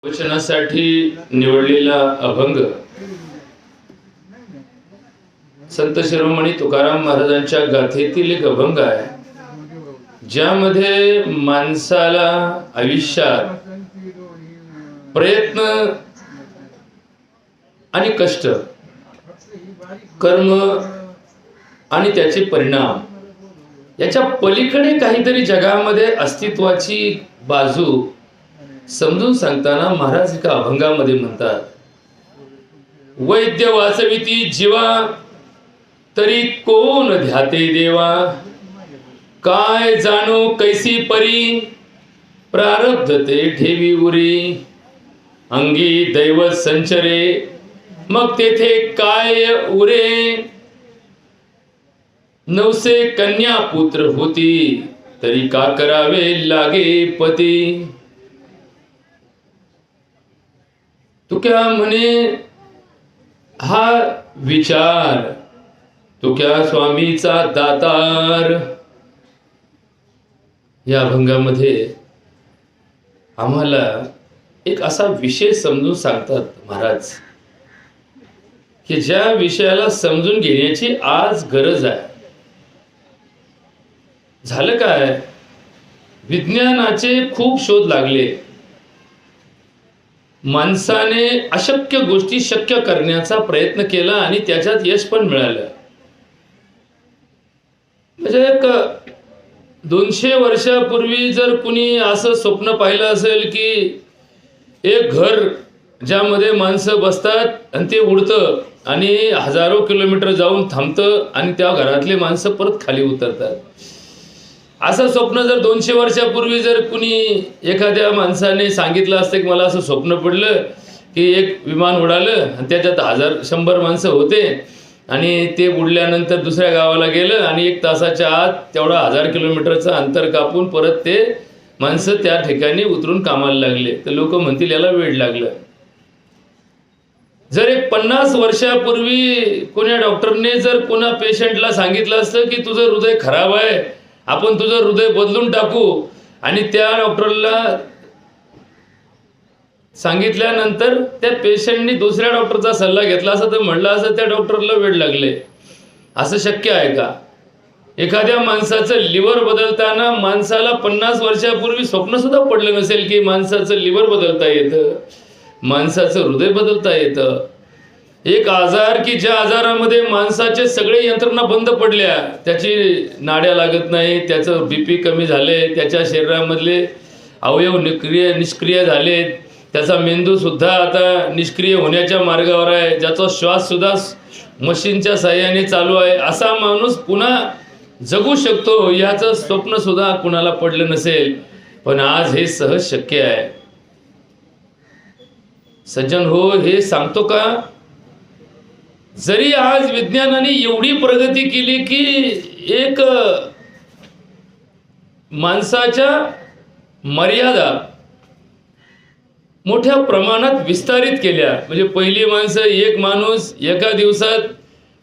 वचनासाठी निवडलेला अभंग संत शिरोमणी तुकाराम महाराजांच्या गाथेतील एक अभंग आहे, ज्यामध्ये माणसाला आयुष्यात प्रयत्न आणि कष्ट, कर्म आणि त्याचे परिणाम याच्या पलीकडे काहीतरी जगामध्ये अस्तित्वाची बाजू समजून सांगताना महाराज एका अभंगामध्ये म्हणतात, वैद्य वाचविती जीवा तरी कोण ध्याते देवा, काय जाणो कैसी परी प्रारब्ध ते ठेवी उरी, अंगी दैवत संचरे मग तेथे काय उरे, नवसे कन्या पुत्र होती तरी का करावे लागे पती. तुक्या म्हणे हा विचार, तुक्या स्वामीचा दातार. या अभंगामध्ये आम्हाला एक असा विषय समजून सांगतात महाराज की ज्या विषयाला समजून घेण्याची आज गरज आहे. झालं काय, विज्ञानाचे खूप शोध लागले, माणसाने अशक्य गोष्टी शक्य करण्याचा प्रयत्न केला आणि त्याच्यात यश पण मिळालं. म्हणजे एक 200 वर्षापूर्वी जर कुणी असं स्वप्न पाहिलं असेल की एक घर ज्यामध्ये माणसं बसतात आणि ते उडतं आणि हजारो किलोमीटर जाऊन थांबतं आणि त्या घरातले माणसं परत खाली उतरतात, असं स्वप्न जर 200 वर्षापूर्वी जर कुणी एखाद्या माणसाने सांगितलं असतं की मला असं स्वप्न पडलं की एक विमान उडालं आणि त्याच्यात 100 माणसं होते आणि ते उडल्यानंतर दुसऱ्या गावाला गेलं आणि 1 तासाच्या आत तेवढा 1000 किलोमीटरचं अंतर कापून परत ते माणसं त्या ठिकाणी उतरून कामाला लागले, तर लोक म्हणतील याला वेळ लागलं. जर एक 50 वर्षापूर्वी कोण्या डॉक्टरने जर कोणा पेशंटला सांगितलं असतं की तुझं हृदय खराब आहे, आपण तुझं हृदय बदलून टाकू, आणि त्या डॉक्टरला सांगितल्यानंतर त्या पेशंटनी दुसऱ्या डॉक्टरचा सल्ला घेतला असता तर म्हणलं असं त्या डॉक्टरला वेळ लागले. असं शक्य आहे का? एखाद्या माणसाचं लिव्हर बदलताना माणसाला 50 वर्षापूर्वी स्वप्न सुद्धा पडलं नसेल की माणसाचं लिव्हर बदलता येतं, माणसाचं हृदय बदलता येतं. एक आजार की ज्या आजारामध्ये माणसाचे सगळे यंत्रणा बंद पडल्या, त्याची नाड्या लागत नाही, त्याचं बीपी कमी झाले, त्याच्या शरीरामधले अवयव निष्क्रिय झाले, त्याचा मेंदू सुद्धा आता निष्क्रिय होण्याच्या मार्गावर आहे, ज्याचा श्वास सुद्धा मशीनच्या साहाय्याने चालू आहे, असा माणूस पुन्हा जगू शकतो, याचं स्वप्न सुद्धा कुणाला पडलं नसेल. पण आज हे सहज शक्य आहे. सज्जन हो, हे सांगतो का, जरी आज विज्ञानाने एवढी प्रगती केली की एक माणसाच्या मर्यादा मोठ्या प्रमाणात विस्तारित केल्या. म्हणजे पहिली माणसं, एक माणूस एका दिवसात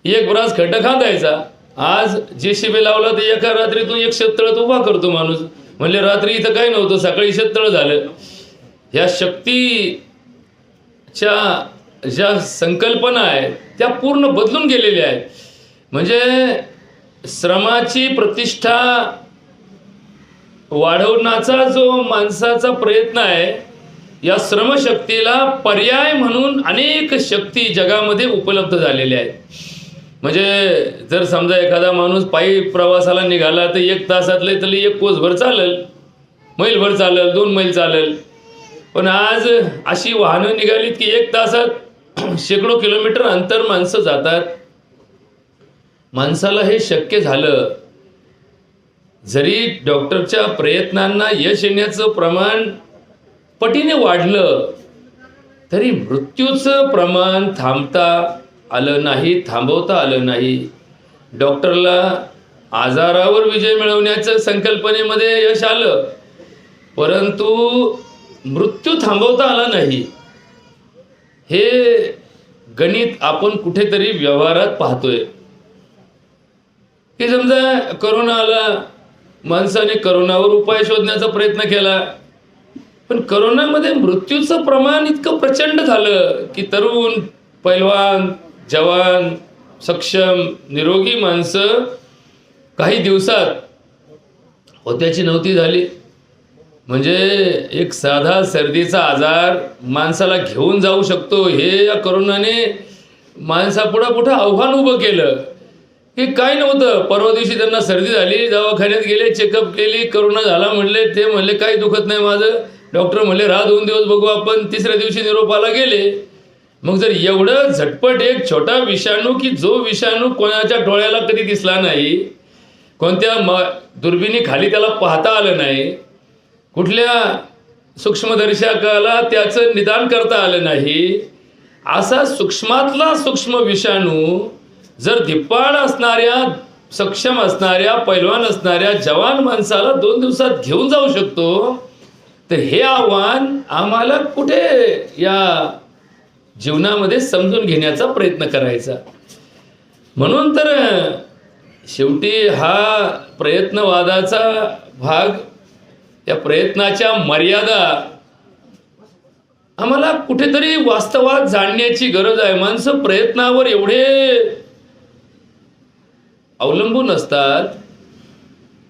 1 ब्रास खड्डा खांदायचा. आज JCB लावला तर एका रात्रीतून 1 शेततळं उभा करतो माणूस. म्हणजे रात्री इथं काही नव्हतं, सकाळी शेततळं झालं. ह्या शक्तीच्या ज्या संकल्पना आहेत त्या पूर्ण बदलून गेलेल्या आहेत. म्हणजे श्रमाची प्रतिष्ठा वाढवण्याचा जो माणसाचा प्रयत्न आहे, या श्रमशक्तीला पर्याय म्हणून अनेक शक्ती जगामध्ये उपलब्ध झालेल्या आहेत. म्हणजे जर समजा एखादा माणूस पायी प्रवासाला निघाला तर 1 तासातले तरी 1 कोसभर चालेल, मैलभर चालेल, 2 मैल चालेल. पण आज अशी वाहनं निघालीत की 1 तासात शेकडो किलोमीटर अंतर माणसं जातात. माणसाला हे शक्य झालं. जरी डॉक्टरच्या प्रयत्नांना यश येण्याचं प्रमाण पटीने वाढलं तरी मृत्यूचं प्रमाण थांबता आलं नाही, थांबवता आलं नाही. डॉक्टरला आजारावर विजय मिळवण्याचं संकल्पनेमध्ये यश आलं, परंतु मृत्यू थांबवता आला नाही. हे गणित आपण कुठेतरी व्यवहारात पाहतोय की समजा करोना आला, माणसाने करोनावर उपाय शोधण्याचा प्रयत्न केला, पण करोनामध्ये मृत्यूचं प्रमाण इतकं प्रचंड झालं की तरुण, पैलवान, जवान, सक्षम, निरोगी माणसं काही दिवसात होत्याची नव्हती झाली. म्हणजे एक साधा सर्दीचा आजार माणसाला घेऊन जाऊ शकतो हे या करोनाने माणसापुढं आव्हान उभं केलं. की काय नव्हतं, परवा दिवशी त्यांना सर्दी झाली, दवाखान्यात गेले, चेकअप केली, करोना झाला म्हणले, ते म्हणले काही दुखत नाही माझं, डॉक्टर म्हणले राहा 2 दिवस बघू आपण, तिसऱ्या दिवशी निरोपाला गेले. मग जर एवढं झटपट एक छोटा विषाणू की जो विषाणू कोणाच्या डोळ्याला कधी दिसला नाही, कोणत्या दुर्बिणी खाली त्याला पाहता आलं नाही, कुठल्या सूक्ष्मदर्शकाला त्याचं निदान करता आलं नाही, असा सूक्ष्मातला सूक्ष्म विषाणू जर धिप्पाड असणाऱ्या, सक्षम असणाऱ्या, पैलवान असणाऱ्या जवान माणसाला 2 दिवसात घेऊन जाऊ शकतो, तर हे आव्हान आम्हाला कुठे या जीवनामध्ये समजून घेण्याचा प्रयत्न करायचा. म्हणून तर शेवटी हा प्रयत्नवादाचा भाग, या प्रयत्नाच्या मर्यादा आम्हाला कुठेतरी वास्तवात जाणण्याची गरज आहे. माणसं प्रयत्नावर एवढे अवलंबून असतात,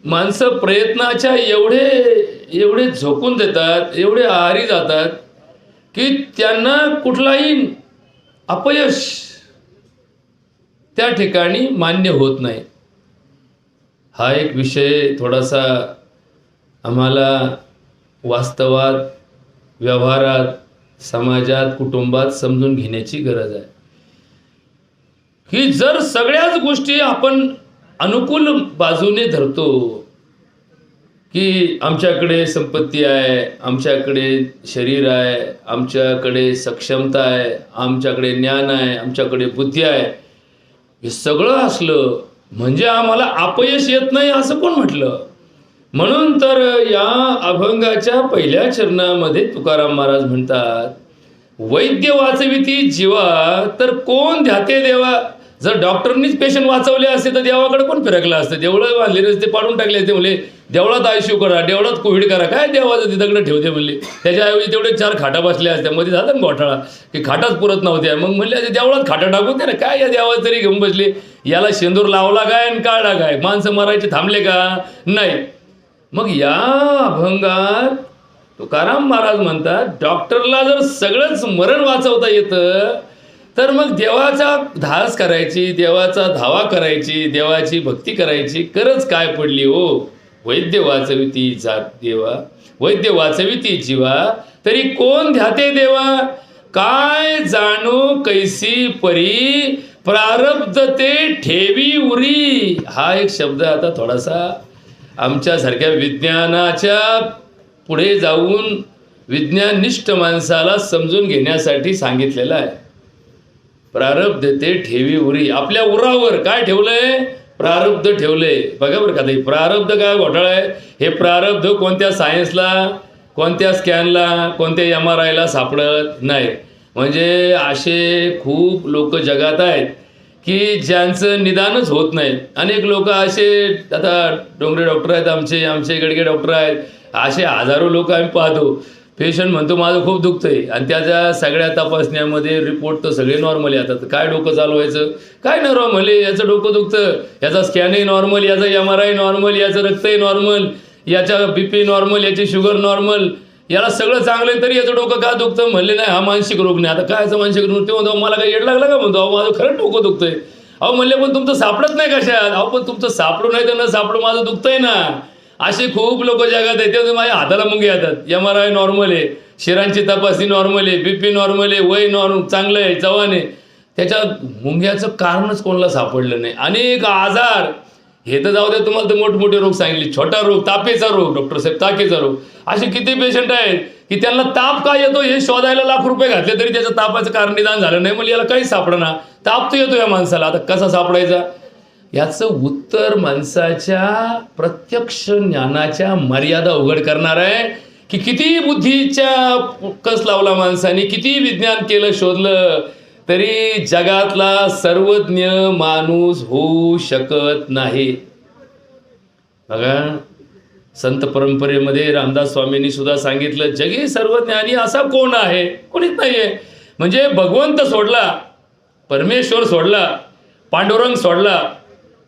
माणसं प्रयत्नाच्या एवढे झोकून देतात, एवढे आहारी जातात की त्यांना कुठलाही अपयश त्या ठिकाणी मान्य होत नाही. हा एक विषय थोडासा आम्हाला वास्तवात, व्यवहारात, समाजात, कुटुंबात समजून घेण्याची गरज आहे. की जर सगळ्याच गोष्टी आपण अनुकूल बाजूने धरतो की आमच्याकडे संपत्ती आहे, आमच्याकडे शरीर आहे, आमच्याकडे सक्षमता आहे, आमच्याकडे ज्ञान आहे, आमच्याकडे बुद्धी आहे, हे सगळं असलं म्हणजे आम्हाला अपयश येत नाही असं कोण म्हटलं? म्हणून तर या अभंगाच्या पहिल्या चरणामध्ये तुकाराम महाराज म्हणतात, वैद्य वाचविती जीवा तर कोण ध्याते देवा. जर डॉक्टरनीच पेशंट वाचवले असते तर देवाकडे कोण फिरकलं असतं? देवळं बांधले रस्ते पाडून टाकले असते, म्हणले देवळात आयसीयू करा, देवळात कोविड करा, काय देवाचं तिथकडे ठेवते म्हणले. त्याच्याऐवजी तेवढे 4 खाटा बसल्या असत्या, मध्ये झाला ना घोटाळा की खाटाच पुरत नव्हत्या. मग म्हणले देवळात खाटा टाकून दे ना, काय या देवाला तरी घेऊन बसले, याला शेंदूर लावला काय आणि काढला काय, माणसं मरायचे थांबले का नाही. मग या अभंगात तुकाराम महाराज म्हणतात, डॉक्टरला जर सगळंच मरण वाचवता येतं तर मग देवाचा धास करायची, देवाचा धावा करायची, देवाची भक्ती करायची गरज काय पडली हो. वैद्य वाचविती देवा, वैद्य वाचविती जीवा तरी कोण ध्याते देवा. काय जाणो कैसी परी प्रारब्ध ते ठेवी उरी. हा एक शब्द आता थोडासा आमच्यासारख्या विज्ञानाच्या पुढे जाऊन विज्ञाननिष्ठ माणसाला समजून घेण्यासाठी सांगितलेला आहे. प्रारब्ध ते ठेवी उरी. आपल्या उरावर काय ठेवलंय? प्रारब्ध ठेवलंय. बघा बरं का, ते प्रारब्ध काय घोटाळा आहे. हे प्रारब्ध कोणत्या सायन्सला, कोणत्या स्कॅनला, कोणत्या MRIला सापडत नाही. म्हणजे असे खूप लोक जगात आहेत की ज्यांचं निदानच होत नाही. अनेक लोक असे, आता डोंगरे डॉक्टर आहेत, आमचे गडगे डॉक्टर आहेत, असे हजारो लोक आम्ही पाहतो. पेशंट म्हणतो माझं खूप दुखतंय आणि त्याच्या सगळ्या तपासण्यामध्ये रिपोर्ट तर सगळे नॉर्मल येतात. काय डोकं चालवायचं, काय नॉर्मल आहे, याचं डोकं दुखतं, याचा स्कॅनही नॉर्मल, याचा MRI नॉर्मल, याचं रक्तही नॉर्मल, याच्या BP नॉर्मल, याची शुगर नॉर्मल, याला सगळं चांगलं आहे तरी याचं डोकं का दुखतं? म्हणले नाही हा मानसिक रोग नाही. आता काय याचा मानसिक रोग? ते म्हणतो मला काही येड लागला का? म्हणतो अहो माझं खरंच डोकं दुखतंय. अहो म्हणले पण तुमचं सापडत नाही कशात? अहो पण तुमचं सापडू नाही तर न सापडू, माझं दुखतंय ना. असे खूप लोक जगात आहेत. ते माझ्या हाताला मुंगे येतात, MRI नॉर्मल आहे, शिरांची तपासणी नॉर्मल आहे, BP नॉर्मल आहे, वय चांगलं आहे, जवान आहे. त्याच्या मुंग्याचं कारणच कोणाला सापडलं नाही. अनेक आजार, हे तर जाऊ दे, तुम्हाला तर मोठमोठे रोग सांगितले, छोटा रोग, तापेचा रोग, डॉक्टर साहेब ताकेचा रोग, असे किती पेशंट आहेत की त्यांना ताप का येतो हे शोधायला लाख रुपये घातले तरी त्याचं तापाचं कारण निदान झालं नाही. म्हणजे याला काहीच सापडणार, ताप तर येतो या माणसाला, आता कसा सापडायचा? याचं उत्तर माणसाच्या प्रत्यक्ष ज्ञानाच्या मर्यादा उघड करणार आहे की किती बुद्धीच्या कस लावला माणसाने, किती विज्ञान केलं, शोधलं, तरी जगातला सर्वज्ञ माणूस होऊ शकत नाही. बघा, संत परंपरेमध्ये रामदास स्वामींनी सुद्धा सांगितलं, जगी सर्वज्ञानी असा कोण आहे? कोणीच नाही आहे. म्हणजे भगवंत सोडला, परमेश्वर सोडला, पांडुरंग सोडला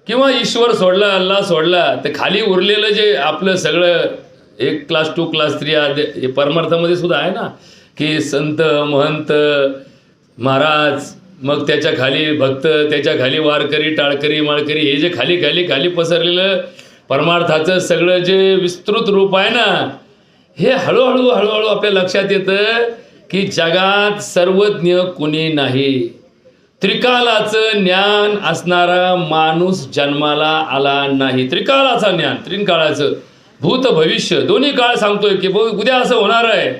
किंवा ईश्वर सोडला, अल्लाह सोडला, तर खाली उरलेलं जे आपलं सगळं 1 क्लास 2 क्लास 3 हे परमार्थामध्ये सुद्धा आहे ना, की संत महंत महाराज, मग त्याच्या खाली भक्त, त्याच्या खाली वारकरी टाळकरी माळकरी, हे जे खाली खाली खाली पसरलेलं परमार्थाचं सगळं जे विस्तृत रूप आहे ना, हे हळूहळू हळूहळू आपल्या लक्षात येतं की जगात सर्वज्ञ कुणी नाही. त्रिकालाचं ज्ञान असणारा माणूस जन्माला आला नाही. त्रिकालाचं ज्ञान, त्रिकाळाचं भूत भविष्य दोन्ही काळ सांगतोय की उद्या असं होणार आहे.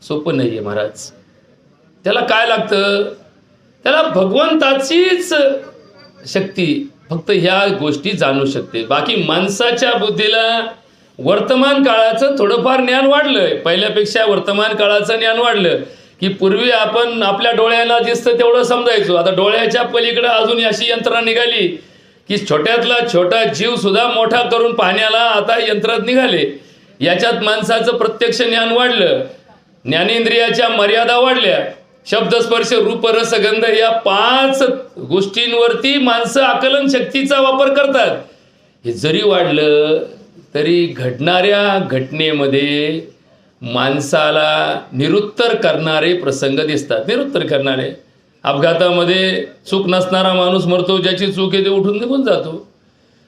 सोपं नाही आहे महाराज. त्याला काय लागतं? त्याला भगवंताचीच शक्ती फक्त ह्या गोष्टी जाणू शकते. बाकी माणसाच्या बुद्धीला वर्तमान काळाचं थोडंफार ज्ञान वाढलं, पहिल्यापेक्षा वर्तमान काळाचं ज्ञान वाढलं. की पूर्वी आपण आपल्या डोळ्याला दिसतं तेवढं समजायचो. आता डोळ्याच्या पलीकडे अजून अशी यंत्रणा निघाली की छोट्यातला छोटा जीव सुद्धा मोठा करून पाहण्याला आता यंत्रात निघाले. याच्यात माणसाचं प्रत्यक्ष ज्ञान वाढलं, ज्ञानेंद्रियाच्या मर्यादा वाढल्या. शब्द स्पर्श रूप रस गंध या 5 गोष्टींवरती माणसं आकलन शक्तीचा वापर करतात. हे जरी वाढलं तरी घडणाऱ्या घटनेमध्ये माणसाला निरुत्तर करणारे प्रसंग दिसतात. निरुत्तर करणारे, अपघातामध्ये चूक नसणारा माणूस मरतो, ज्याची चूक आहे ते उठून निघून जातो.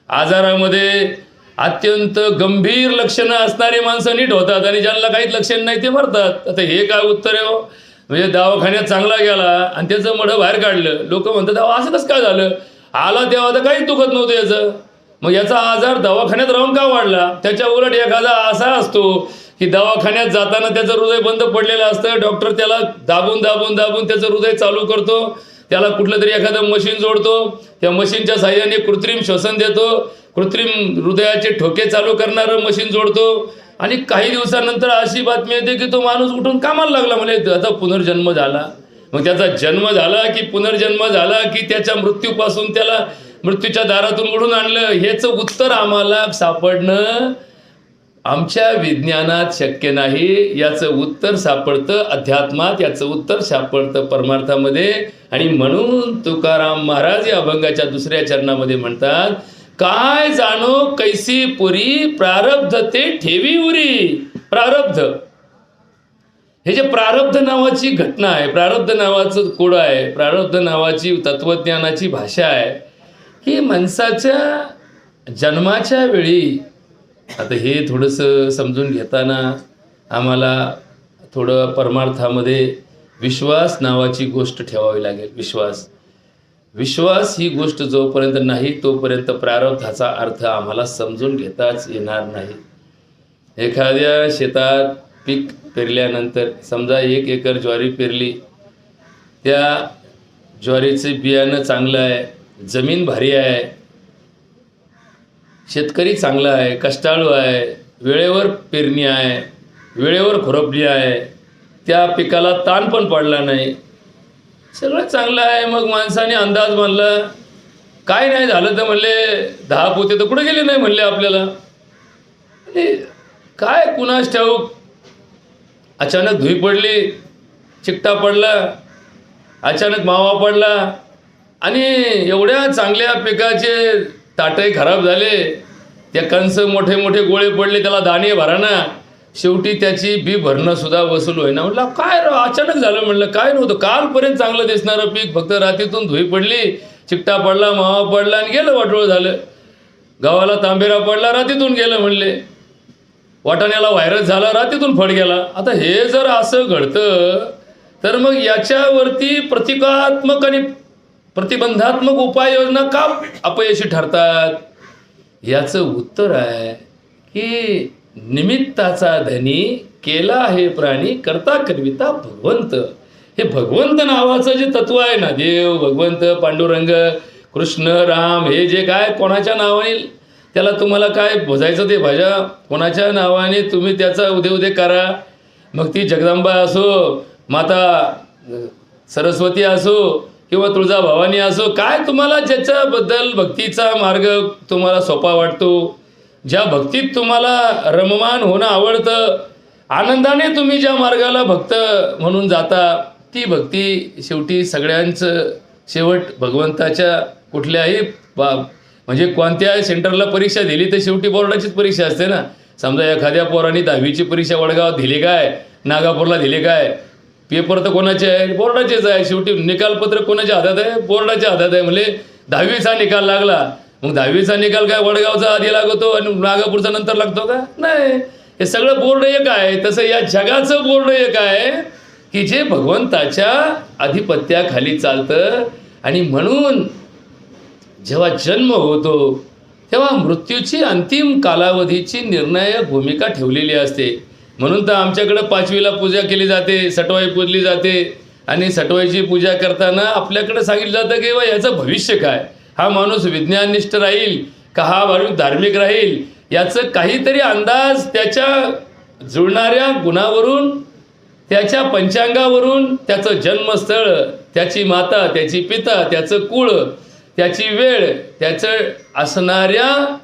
आजारामध्ये अत्यंत गंभीर लक्षणं असणारे माणसं नीट होतात आणि ज्यांना काहीच लक्षण नाही ते मरतात. आता हे काय उत्तर आहे? म्हणजे दवाखान्यात चांगला गेला आणि त्याचं मडं बाहेर काढलं. लोक म्हणतात असं कसं काय झालं? आला तेव्हा तर काहीच दुखत नव्हतं याचं, मग याचा आजार दवाखान्यात राहून का वाढला? त्याच्या उलट एखादा असा असतो की दवाखान्यात जाताना त्याचं हृदय बंद पडलेलं असतं, डॉक्टर त्याला दाबून दाबून दाबून त्याचं हृदय चालू करतो, त्याला कुठलं तरी एखादं मशीन जोडतो, त्या मशीनच्या साहाय्याने कृत्रिम श्वसन देतो, कृत्रिम हृदयाचे ठोके चालू करणारं मशीन जोडतो आणि काही दिवसानंतर अशी बातमी येते की तो माणूस उठून कामाला लागला, म्हणजे आता पुनर्जन्म झाला. मग त्याचा जन्म झाला की पुनर्जन्म झाला की त्याच्या मृत्यूपासून त्याला मृत्यूच्या दारातून ओढून आणलं? हेच उत्तर आम्हाला सापडणं आमच्या विज्ञानात शक्य नाही. याचं उत्तर सापडतं अध्यात्मात, याचं उत्तर सापडतं परमार्थामध्ये. आणि म्हणून तुकाराम महाराज या अभंगाच्या 2ऱ्या चरणामध्ये म्हणतात, काय जाणो कैसी पुरी प्रारब्ध ते ठेवी उरी. प्रारब्ध हे जे प्रारब्ध नावाची घटना आहे, प्रारब्ध नावाचं कोड आहे, प्रारब्ध नावाची तत्वज्ञानाची भाषा आहे, ही माणसाच्या जन्माच्या वेळी. आता हे थोडंसं समजून घेताना आम्हाला थोडं परमार्थामध्ये विश्वास नावाची गोष्ट ठेवावी लागेल. विश्वास ही गोष्ट जोपर्यंत नाही तोपर्यंत प्रारब्धाचा अर्थ आम्हाला समजून घेताच येणार नाही. एखाद्या शेतात पीक पेरल्यानंतर समजा 1 एकर ज्वारी पेरली, त्या ज्वारीचं बियाणं चांगलं आहे, जमीन भारी आहे, शेतकरी चांगला आहे, कष्टाळू आहे, वेळेवर पेरणी आहे, वेळेवर खुरपणी आहे, त्या पिकाला ताण पण पडला नाही, सगळं चांगलं आहे. मग माणसाने अंदाज मानला, काय नाही झालं तर म्हणले 10 पोते तर कुठे गेले नाही म्हणले आपल्याला. काय कुणास ठाऊक, अचानक धुई पडली, चिकटा पडला, अचानक मावा पडला आणि एवढ्या चांगल्या पिकाचे ताटही खराब झाले, त्या कंस मोठे मोठे गोळे पडले, त्याला दाणे भराना, शेवटी त्याची बी भरणं सुद्धा वसूल होईना. म्हटलं काय अचानक झालं? म्हणलं काय नव्हतं, कालपर्यंत चांगलं दिसणारं पीक फक्त रात्रीतून धुई पडली, चिकटा पडला, मावा पडला आणि गेलं, वाटोळ झालं. गावाला तांबेरा पडला, रात्रीतून गेलं म्हणले. वाटाण्याला व्हायरस झाला, रात्रीतून फळ गेला. आता हे जर असं घडतं तर मग याच्यावरती प्रतिकात्मक आणि प्रतिबंधात्मक उपाययोजना का अपयशी ठरतात? याचं उत्तर आहे की निमित्ताचा धनी केला आहे प्राणी, करता करविता भगवंत. हे भगवंत नावाचं जे तत्व आहे ना, देव, भगवंत, पांडुरंग, कृष्ण, राम, हे जे काय कोणाच्या नावाने त्याला तुम्हाला काय भजायचं ते भजा, कोणाच्या नावाने तुम्ही त्याचा उदे करा. मग ती जगदंबा असो, माता सरस्वती असो किंवा तुळजाभवानी असो, काय तुम्हाला ज्याच्याबद्दल भक्तीचा मार्ग तुम्हाला सोपा वाटतो, ज्या भक्तीत तुम्हाला रममान होणं आवडतं, आनंदाने तुम्ही ज्या मार्गाला भक्त म्हणून जाता, ती भक्ती शेवटी सगळ्यांचं शेवट भगवंताच्या कुठल्याही म्हणजे कोणत्या सेंटरला परीक्षा दिली तर शेवटी बोर्डाचीच परीक्षा असते ना. समजा एखाद्या पोराने 10वीची परीक्षा वडगावात दिली काय, नागापूरला दिली काय, पेपर तर कोणाचे आहे, बोर्डाचेच आहे. शेवटी निकालपत्र कोणाच्या हातात आहे, बोर्डाच्या हातात आहे. म्हणजे 10वीचा निकाल लागला, मग 10वीचा निकाल काय वडगावचा आधी लागतो आणि नागापूरचा नंतर लागतो का? नाही. हे सगळं बोर्ड एक आहे. तसं या जगाचं बोर्ड एक आहे की जे भगवंताच्या आधिपत्याखाली चालतं. आणि म्हणून जेव्हा जन्म होतो तेव्हा मृत्यूची अंतिम कालावधीची निर्णायक भूमिका ठेवलेली असते. म्हणून तर आमच्याकडं 5वीला पूजा केली जाते, सटवाई पूजली जाते. आणि सटवाईची पूजा करताना आपल्याकडे सांगितलं जातं की बा याचं भविष्य काय, हा माणूस विज्ञाननिष्ठ राहील का हा माणूस धार्मिक राहील, याचं काहीतरी अंदाज त्याच्या जुळणाऱ्या गुणावरून, त्याच्या पंचांगावरून, त्याचं जन्मस्थळ, त्याची माता, त्याची पिता, त्याचं कुळ, त्याची वेळ, त्याचं असणाऱ्या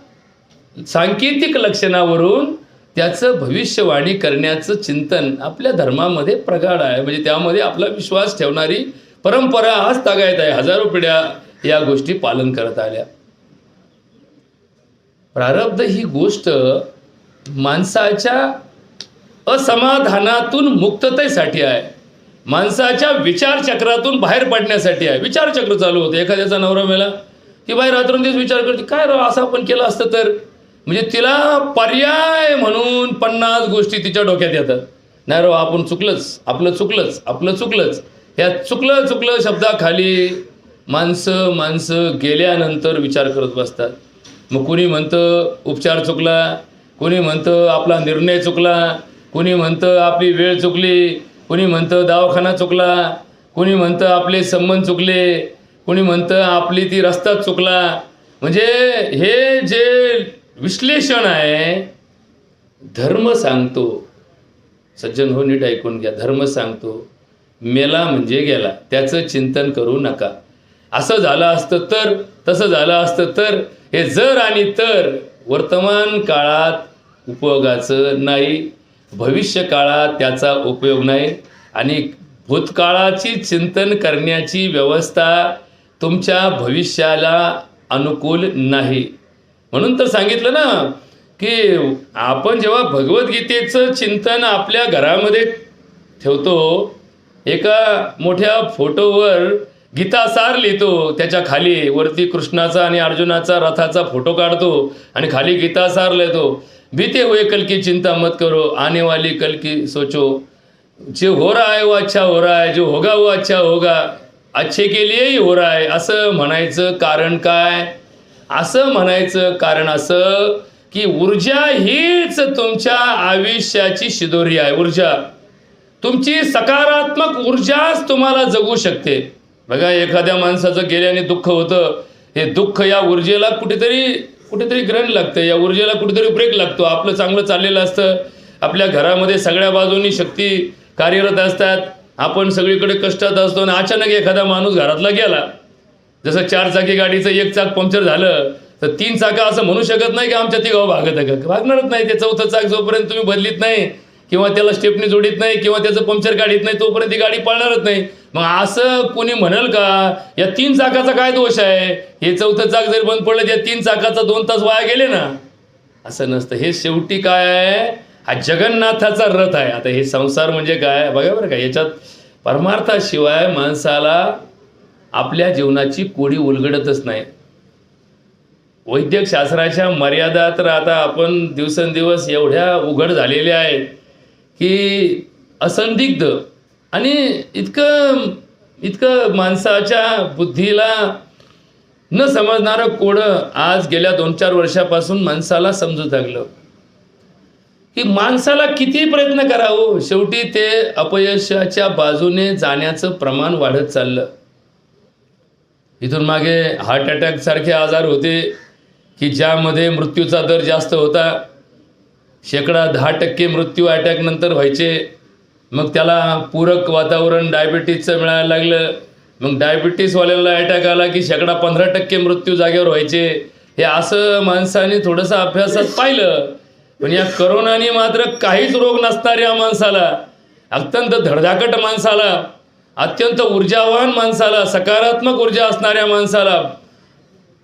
सांकेतिक लक्षणावरून त्याचं भविष्यवाणी करण्याचं चिंतन आपल्या धर्मामध्ये प्रगाढ आहे. म्हणजे त्यामध्ये आपला विश्वास ठेवणारी परंपरा आज तागायत आहे. हजारो पिढ्या या गोष्टी पालन करत आल्या. प्रारब्ध ही गोष्ट माणसाच्या असमाधानातून मुक्ततेसाठी आहे, माणसाच्या विचारचक्रातून बाहेर पडण्यासाठी आहे. विचारचक्र चालू होतं. एखाद्याचा नवरा मेला की बाई रात्रंदिवस विचार करते, काय राव असं आपण केलं असतं तर, म्हणजे तिला पर्याय म्हणून 50 गोष्टी तिच्या डोक्यात येतात. नाही राव आपण चुकलंच, आपलं चुकलंच. या चुकलं शब्दाखाली माणसं गेल्यानंतर विचार करत बसतात. मग कुणी म्हणतं उपचार चुकला, कुणी म्हणतं आपला निर्णय चुकला, कुणी म्हणतं आपली वेळ चुकली, कुणी म्हणतं दवाखाना चुकला, कुणी म्हणतं आपले संबंध चुकले, कुणी म्हणतं आपली ती रस्ताच चुकला. म्हणजे हे जे विश्लेषण आहे, धर्म सांगतो, सज्जन हो नीट ऐकून घ्या, धर्म सांगतो मेला म्हणजे गेला, त्याचं चिंतन करू नका. असं झालं असतं तर, तसं झालं असतं तर, हे जर आणि तर वर्तमान काळात उपयोगाचं नाही, भविष्य काळात त्याचा उपयोग नाही. आणि भूतकाळाची चिंतन करण्याची व्यवस्था तुमच्या भविष्याला अनुकूल नाही. म्हणून तर सांगितलं ना की आपण जेव्हा भगवद्गीतेचं चिंतन आपल्या घरामध्ये ठेवतो, एका मोठ्या फोटोवर गीतासार लिहितो, त्याच्या खाली वरती कृष्णाचा आणि अर्जुनाचा रथाचा फोटो काढतो आणि खाली गीतासार लिहितो, बीते हुए कल की चिंता मत करो, आने वाली कल की सोचो, जो हो रहा है वो अच्छा हो रहा है, जो होगा वो अच्छा होगा, अच्छे के लिए ही हो रहा है. असं म्हणायचं कारण काय? असं म्हणायचं कारण असं की ऊर्जा हीच तुमच्या आयुष्याची शिदोरी आहे. ऊर्जा, तुमची सकारात्मक ऊर्जाच तुम्हाला जगू शकते. बघा एखाद्या माणसाचं गेल्याने दुःख होतं, हे दुःख या ऊर्जेला कुठेतरी ग्रहण लागतं, या ऊर्जेला कुठेतरी ब्रेक लागतो. आपलं चांगलं चाललेलं असतं, आपल्या घरामध्ये सगळ्या बाजूनी शक्ती कार्यरत असतात, आपण सगळीकडे कष्टात असतो आणि अचानक एखादा माणूस घरातला गेला. जसं 4 चाकी गाडीचं 1 चाक पंक्चर झालं तर 3 चाकं असं म्हणू शकत नाही की आमच्या तिघावर भागत आहे का, भागणारच नाही. ते 4थं चाक जोपर्यंत तुम्ही बदलीत नाही किंवा त्याला स्टेपनी जोडीत नाही किंवा त्याचं पंक्चर काढीत नाही तोपर्यंत ती गाडी पळणारच नाही. मग असं कोणी म्हणाल का या 3 चाकाचा काय दोष आहे, हे 4थं चाक जरी बंद पडलं त्या 3 चाकाचा 2 तास वाया गेले ना? असं नसतं. हे शेवटी काय आहे, हा जगन्नाथाचा रथ आहे. आता हे संसार म्हणजे काय बघा बरं का, याच्यात परमार्थाशिवाय माणसाला आपल्या जीवनाची कोडी उलगडतच नाही. वैद्यक शास्त्राच्या मर्यादा तर आता आपण दिवसेंदिवस एवढ्या उघड झालेल्या आहेत की असंदिग्ध आणि इतकं माणसाच्या बुद्धीला न समजणारं कोडं आज गेल्या 2-4 वर्षापासून माणसाला समजू लागलं की माणसाला किती प्रयत्न करावं, शेवटी ते अपयशाच्या बाजूने जाण्याचं प्रमाण वाढत चाललं. इथून मागे हार्ट अटॅक सारखे आजार होते की ज्यामध्ये मृत्यूचा दर जास्त होता. 10% मृत्यू अटॅक नंतर व्हायचे. मग त्याला पूरक वातावरण डायबिटीजचं मिळायला लागलं. मग डायबिटीसवाल्यांना अटॅक आला की 15% मृत्यू जागेवर व्हायचे. हे असं माणसाने थोडंसं अभ्यासात पाहिलं. पण या करोनाने मात्र काहीच रोग नसणाऱ्या माणसाला, अत्यंत धडधाकट माणसाला, अत्यंत ऊर्जावान माणसाला, सकारात्मक ऊर्जा असणाऱ्या माणसाला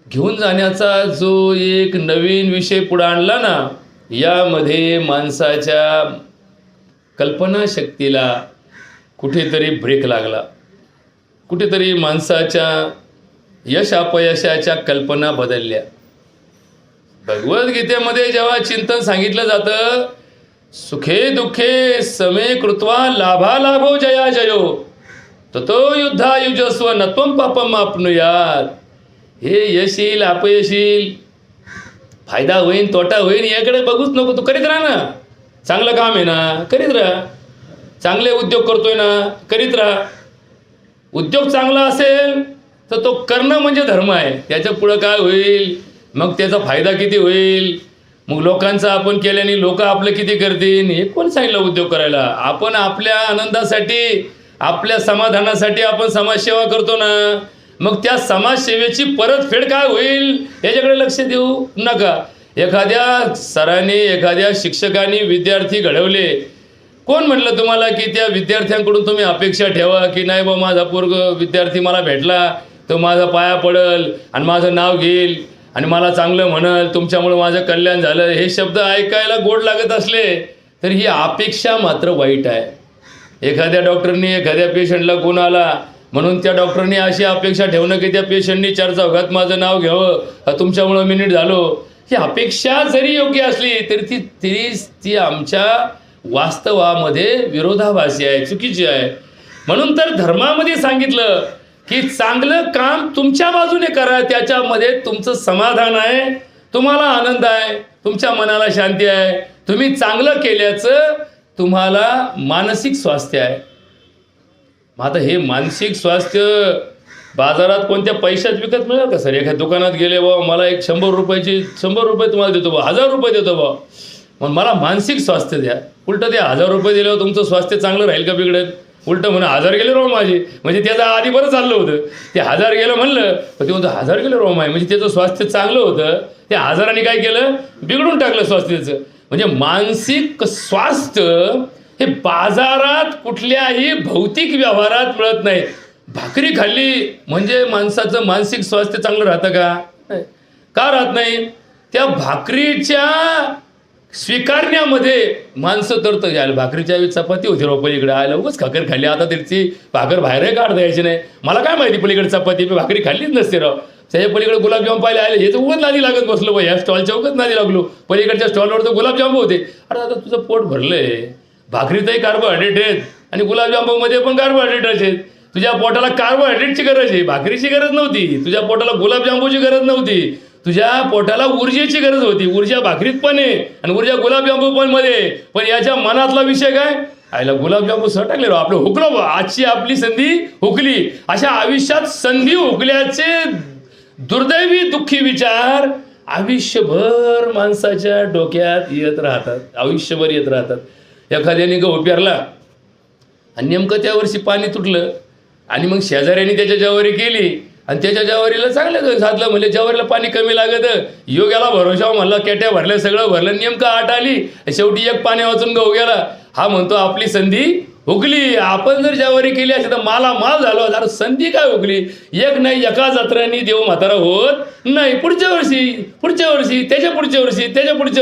घेऊन जाण्याचा जो एक नवीन विषय पुढे आणला ना, यामध्ये माणसाच्या कल्पनाशक्तीला कुठेतरी ब्रेक लागला. कुठेतरी माणसाच्या यश अपयशाच्या कल्पना बदलल्या. भगवद्गीतेमध्ये जेव्हा चिंतन सांगितलं जातं, सुखे दुःखे समे कृत्वा लाभा लाभो जया जयो ततो युद्धा युजस्व नत्वम पापम आपनुयात. हे यश येईल अपयश येईल, फायदा होईल तोटा होईल याकडे बघूच नको. तू करीत राहा ना, चांगलं काम आहे ना करीत राहा, चांगले उद्योग करतोय ना करीत राहा. उद्योग चांगला असेल तर तो करणं म्हणजे धर्म आहे. त्याच्या पुढं काय होईल, मग त्याचा फायदा किती होईल, मग लोकांचा आपण केल्याने लोक आपलं किती करतील, हे कोण सांगितलं उद्योग करायला. आपण आपल्या आनंदासाठी, आपल्या समाधानासाठी आपण समाजसेवा करतो ना, मग त्या समाजसेवेची परतफेड काय होईल याच्याकडे लक्ष देऊ नका. एखाद्या सरांनी, एखाद्या शिक्षकांनी विद्यार्थी घडवले. कोण म्हटलं तुम्हाला की त्या विद्यार्थ्यांकडून तुम्ही अपेक्षा ठेवा की नाही बा माझा पोरग विद्यार्थी मला भेटला तो माझा पाया पडल आणि माझं नाव घेईल आणि मला चांगलं म्हणल, तुमच्यामुळे माझं कल्याण झालं. हे शब्द ऐकायला गोड लागत असले तर ही अपेक्षा मात्र वाईट आहे. एखाद्या डॉक्टरनी एखाद्या पेशंटला गुण आला म्हणून त्या डॉक्टरनी अशी अपेक्षा ठेवणं की त्या पेशंटनी चर्चा घात माझं नाव घ्यावं, तुमच्यामुळं मी नीट झालो. ही अपेक्षा जरी योग्य असली तरी ती आमच्या वास्तवामध्ये विरोधाभासी आहे, चुकीची आहे. म्हणून तर धर्मामध्ये सांगितलं की चांगलं काम तुमच्या बाजूने करा, त्याच्यामध्ये तुमचं समाधान आहे, तुम्हाला आनंद आहे, तुमच्या मनाला शांती आहे, तुम्ही चांगलं केल्याचं तुम्हाला मानसिक स्वास्थ्य आहे. मग आता हे मानसिक स्वास्थ्य बाजारात कोणत्या पैशात विकत मिळेल का सर? एखाद्या दुकानात गेले बाबा मला एक 100 रुपये तुम्हाला देतो बा, 1000 रुपये देतो बा, मग मला मानसिक स्वास्थ्य द्या. उलटं ते 1000 रुपये दिल्यावर तुमचं स्वास्थ्य चांगलं राहील का बिघडेल? उलटं म्हणून 1000 गेले रोम माझे, म्हणजे त्याचं आधी बरं चाललं होतं. ते 1000 गेलं म्हणलं पण ते म्हणतं 1000 गेले रोम आहे, म्हणजे त्याचं स्वास्थ्य चांगलं होतं. त्या 1000 काय केलं, बिघडून टाकलं स्वास्थ्याचं. म्हणजे मानसिक स्वास्थ्य हे बाजारात कुठल्याही भौतिक व्यवहारात मिळत नाही. भाकरी खाल्ली म्हणजे माणसाचं मानसिक स्वास्थ्य चांगलं राहतं का? का राहत नाही? त्या भाकरीच्या स्वीकारण्यामध्ये माणसं तर यायला भाकरीच्या चपाती होती राव पलीकडे आयला उगाच खाकर खाल्ली, आता त्याची भाकर बाहेरही काढता यायची नाही. मला काय माहिती पलीकडे चपाती, मी भाकरी खाल्लीच नसते राव. त्याच्या पलीकडे गुलाबजाम पाहिले आले, हे तर उगत नादी लागत बसलो बा, या स्टॉलच्या उगत नादी लागलो. पलीकडच्या स्टॉलवर तर गुलाबजाम होते. अरे आता तुझं पोट भरलंय, भाकरीतही कार्बोहायड्रेट आहेत आणि गुलाबजामुनमध्ये पण कार्बोहायड्रेट आहेत. तुझ्या पोटाला कार्बोहायड्रेटची गरज आहे, भाकरीची गरज नव्हती. तुझ्या पोटाला गुलाबजामुनची गरज नव्हती, तुझ्या पोटाला ऊर्जेची गरज होती. ऊर्जा भाकरीत पण आहे आणि ऊर्जा गुलाबजामू पण मध्ये. पण याच्या मनातला विषय काय, आयला गुलाबजामू सर टाकले राव, आपलं हुकलो बा, आजची आपली संधी हुकली. अशा आयुष्यात संधी हुकल्याचे दुर्दैवी दुःखी विचार आयुष्यभर माणसाच्या डोक्यात येत राहतात, आयुष्यभर येत राहतात. एखाद्याने गहू पेरला आणि नेमकं त्या वर्षी पाणी तुटलं आणि मग शेजाऱ्याने त्याच्या ज्वारी केली आणि त्याच्या ज्वारीला चांगलं साधलं, म्हणजे ज्वारीला पाणी कमी लागत. योग्याला भरोसा म्हणला, केट्या भरल्या, सगळं भरलं, नेमकं आट आली, शेवटी एक पाणी वाचून गहू गेला. हा म्हणतो आपली संधी हुकली. आपण जर ज्वारी केली असेल तर माल झालो. अरे संधी काय हुकली? एक नाही, एका जत्रांनी देव म्हातारा होत नाही. पुढच्या वर्षी त्याच्या पुढच्या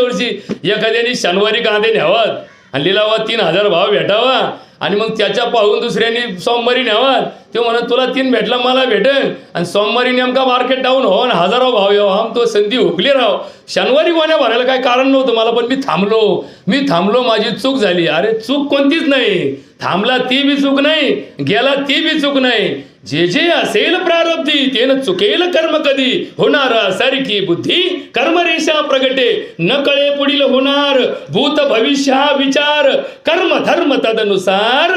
वर्षी एखाद्याने शनिवारी कांदे न्यावात आणि लिलावा 3000 भाव भेटावा आणि मग त्याच्या पाहून दुसऱ्यांनी सोमवारी न्यावात. ते म्हणत तुला 3 भेटला मला भेटेल आणि सोमवारी नेमका मार्केट डाऊन हो आणि 1000 भाव येऊ. हा तो संधी हुकली राव. शनिवारी गोण्या भरायला काय कारण नव्हतं मला, पण मी थांबलो, माझी चूक झाली. अरे चूक कोणतीच नाही, थांबला ती बी चूक नाही, गेला ती बी चूक नाही. जे जे असेल प्रारब्धी तेन चुकेल कर्म कधी, होणारा सारखी बुद्धी कर्मरेषा प्रगटे, न कळे पुढील होणार भूत भविष्या विचार, कर्म धर्म तदनुसार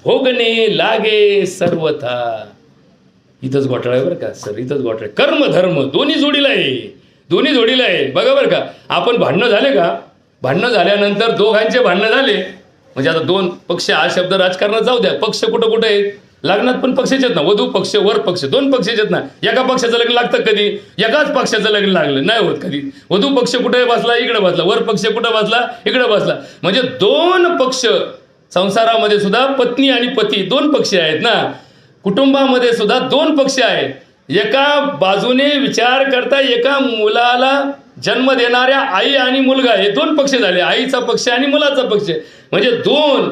भोगणे लागे सर्वथा. इथंच घोटाळा आहे बरं का सर, इथंच घोटाळा. कर्म धर्म दोन्ही जोडीला आहे बघा बरं का. आपण भांडणं झाले का, भांडणं झाल्यानंतर दोघांचे भांडणं झाले म्हणजे आता 2 पक्ष, हा शब्द राजकारणात जाऊ द्या, पक्ष कुठं आहेत, लग्नात पण पक्षाचे आहेत ना, वधू पक्ष वर पक्ष, दोन पक्षाचे आहेत ना. एका पक्षाचं लग्न लागतं कधी, एकाच पक्षाचं लग्न लागलं नाही होत कधी. वधू पक्ष कुठे बसला, इकडे बसला, वर पक्ष कुठे बसला, इकडे बसला. म्हणजे दोन पक्ष संसारामध्ये सुद्धा, पत्नी आणि पती दोन पक्ष आहेत ना. कुटुंबामध्ये सुद्धा दोन पक्ष आहेत. एका बाजूने विचार करता एका मुलाला जन्म देणाऱ्या आई आणि मुलगा हे दोन पक्ष झाले, आईचा पक्ष आणि मुलाचा पक्ष. म्हणजे दोन,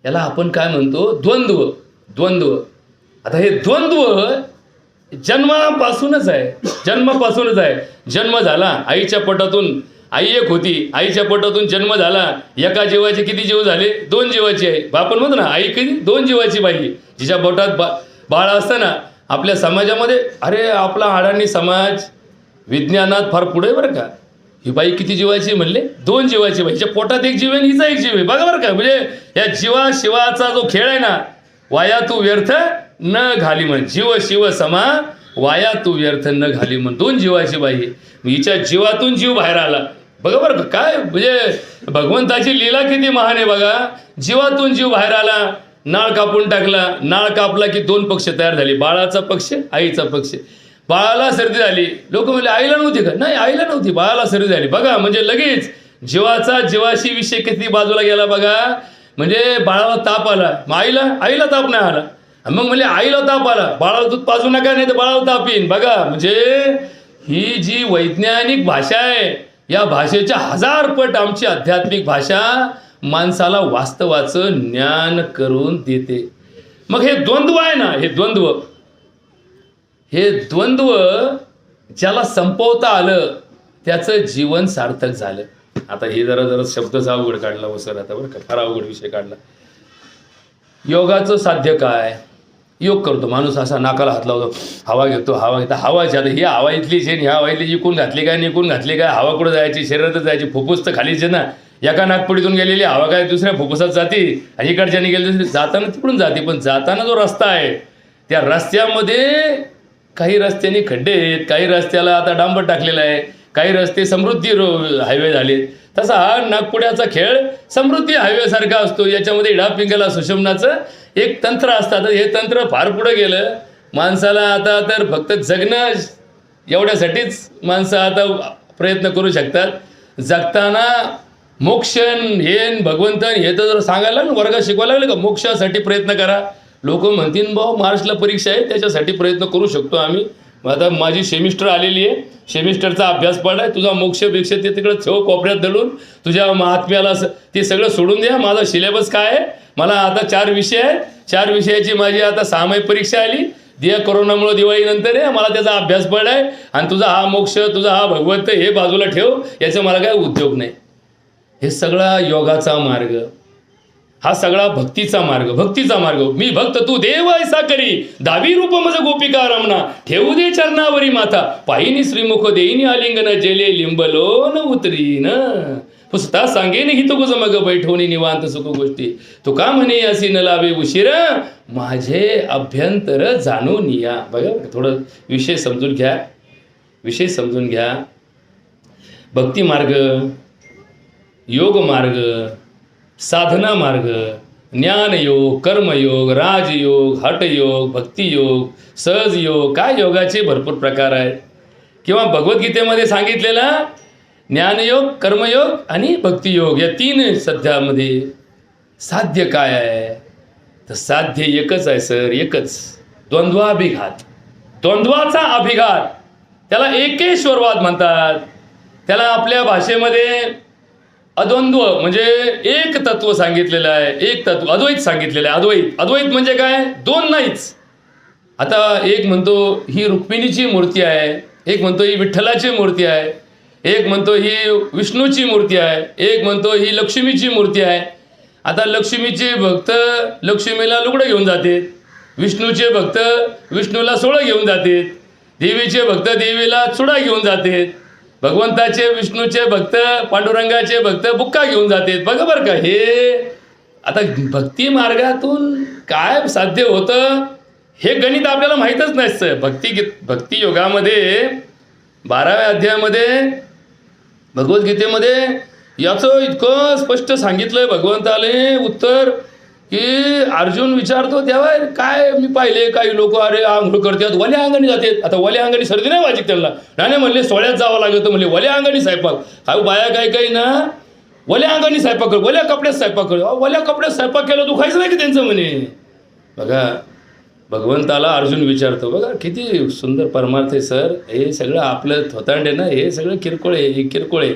याला आपण काय म्हणतो, द्वंद्व. द्वंद्व. आता हे द्वंद्व जन्मापासूनच आहे, जन्मापासूनच आहे. जन्म झाला आईच्या पोटातून, आई एक होती, आईच्या पोटातून जन्म झाला. एका जीवाचे किती जीव झाले, दोन जीवाची आहे. आपण म्हणतो ना आई किती, दोन जीवाची बाई. जिच्या पोटात बाळ असताना आपल्या समाजामध्ये, अरे आपला अडाणी समाज विज्ञानात फार पुढे बरं का. ही बाई किती जीवाची म्हणले, दोन जीवाची बाई. हिच्या पोटात एक जीव आहे, हिचा एक जीव आहे. बघा बरं का. म्हणजे या जीवा शिवाचा जो खेळ आहे ना, वाया तू व्यर्थ न घाली म्हण, जीव शिव समा वाया तू व्यर्थ न घाली म्हण. दोन जीवाची बाई. हिच्या जीवातून जीव बाहेर आला. बघा बरं का, काय म्हणजे भगवंताची लीला किती महान आहे बघा. जीवातून जीव बाहेर आला, नाळ कापून टाकला, नाळ कापला की दोन पक्ष तयार झाले, बाळाचा पक्ष, आईचा पक्ष. बाळाला सर्दी झाली, लोक म्हणले आईला नव्हती का, नाही आईला नव्हती, बाळाला सर्दी झाली. बघा म्हणजे लगेच जीवाचा जीवाशी विषय किती बाजूला गेला बघा. म्हणजे बाळाला ताप आला, मग आईला ताप नाही आला. मग म्हणजे आईला ताप आला, बाळाला दूध पाजू नका नाही तर बाळाला ताप येईन. बघा म्हणजे ही जी वैज्ञानिक भाषा आहे, या भाषेच्या 1000 पट आमची आध्यात्मिक भाषा माणसाला वास्तवाचं ज्ञान करून देते. मग हे द्वंद्व आहे ना, हे द्वंद्व ज्याला संपवता आलं त्याचं जीवन सार्थक झालं. आता हे जरा शब्दच अवघड काढला हो सर, आता बरं का, फार अवघड विषय काढला. योगाचं साध्य काय, योग करतो माणूस, असा नाकाला हात लावतो, हवा घेतो, हवाची. आता ही हवा इथलीच आहे, ह्या हवा इथली इकून घातली काय, निकून घातली काय, हवा कुठं जायची, शरीरातच जायची, फुफ्फुस तर खालीच आहे ना. एका नागपुडीतून गेलेली हवा काय दुसऱ्या फुफ्फुसात जाते, आणि इकडच्याने गेली दुसरी, जाताना तिकडून जाते. पण जाताना जो रस्ता आहे, त्या रस्त्यामध्ये काही रस्त्याने खड्डे आहेत, काही रस्त्याला आता डांबर टाकलेला आहे, काही रस्ते समृद्धी हायवे झालेत. तसा हा नागपुड्याचा खेळ समृद्धी हायवे सारखा असतो. याच्यामध्ये इडापिंगला सुशमनाचं एक तंत्र असतं. हे तंत्र फार पुढे गेलं माणसाला. आता तर फक्त जगणं एवढ्यासाठीच माणसं आता प्रयत्न करू शकतात. जगताना मोक्षन हे भगवंतन हे तर जर सांगायला ना, वर्गात शिकवायला लागले का मोक्षासाठी प्रयत्न करा, लोक म्हणतील भाऊ मार्चला परीक्षा आहे त्याच्यासाठी प्रयत्न करू शकतो आम्ही. आता माझी सेमिस्टर आलेली आहे, सेमिस्टरचा अभ्यास पडाय, तुझा मोक्ष भिक्ष ते तिकडं ठेव कोपऱ्यात धरून, तुझ्या महात्म्याला ते सगळं सोडून द्या. माझा सिलेबस काय आहे, मला आता 4 विषय आहेत, 4 विषयाची माझी आता 6 महिने परीक्षा आली, कोरोनामुळे दिवाळीनंतर आहे, मला त्याचा अभ्यास पडाय, आणि तुझा हा मोक्ष, तुझा हा भगवंत हे बाजूला ठेव, याचा मला काय उद्योग नाही. हे सगळा योगाचा मार्ग, हा सगळा भक्तीचा मार्ग. मी भक्त तू देव ऐसा करी, दावी रूप मज गोपिका रमणा, ठेवू दे चरणावरी माथा, पाहिनी श्रीमुख देईनी आलिंगन, जेले लिंबलो न उतरीन, पुसता सांगेन ही तुझ मग बैठवणी निवांत सुख गोष्टी, तू का म्हणे अशी न लावे उशीर, माझे अभ्यंतर जाणून या. बघा थोडं विषय समजून घ्या. भक्ती मार्ग, योग मार्ग, साधना मार्ग, ज्ञानयोग, कर्मयोग, राजयोग, हठयोग, भक्तियोग, सहजयोग, काय योगाचे भरपूर प्रकार आहेत. किंवा भगवद्गीतेमध्ये सांगितलेला ज्ञानयोग, कर्मयोग आणि भक्तियोग या 3 सध्यामध्ये साध्य काय आहे, तर साध्य एकच आहे सर, एकच, द्वंद्वाचा अभिघात, त्याला एकेश्वरवाद म्हणतात. त्याला आपल्या भाषेमध्ये अद्वंद्व म्हणजे एक तत्व सांगितलेलं आहे, एक तत्व, अद्वैत सांगितलेलं आहे. अद्वैत म्हणजे काय, दोन नाहीच. आता एक म्हणतो ही रुक्मिणीची मूर्ती आहे, एक म्हणतो ही विठ्ठलाची मूर्ती आहे, एक म्हणतो ही विष्णूची मूर्ती आहे, एक म्हणतो ही लक्ष्मीची मूर्ती आहे. आता लक्ष्मीचे भक्त लक्ष्मीला लुगडं घेऊन जाते, विष्णूचे भक्त विष्णूला सोळं घेऊन जाते, देवीचे भक्त देवीला चुडा घेऊन जाते, भगवंताचे विष्णूचे भक्त पांडुरंगाचे भक्त बुक्का घेऊन जातात. बघा बरं का, हे आता भक्ती मार्गातून काय साध्य होतं हे गणित आपल्याला माहीतच नसतं. भक्ती योगामध्ये 12व्या अध्यायामध्ये भगवद्गीतेमध्ये याचं इतकं स्पष्ट सांगितलंय भगवंताने उत्तर, की अर्जुन विचारतो तेव्हा काय मी पाहिले काही लोक अरे आंघोळ करतात वल्या अंगाने जातात. आता वल्या अंगाने सर्दी नाही वाजत त्यांना, नाही म्हणले सोळ्यात जावं लागतं म्हणले वल्या अंगाने स्वयंपाक. काय बाया काय काही ना वल्या अंगाने स्वयंपाक कर, वल्या कपड्यात स्वयंपाक कर. वल्या कपड्यात स्वयंपाक केलं दुखायचं नाही की त्यांचं म्हणे. बघा भगवंताला अर्जुन विचारतो, बघा किती सुंदर परमार्थ आहे सर. हे सगळं आपलं थोतांड आहे ना, हे सगळं किरकोळ आहे, हे किरकोळ आहे.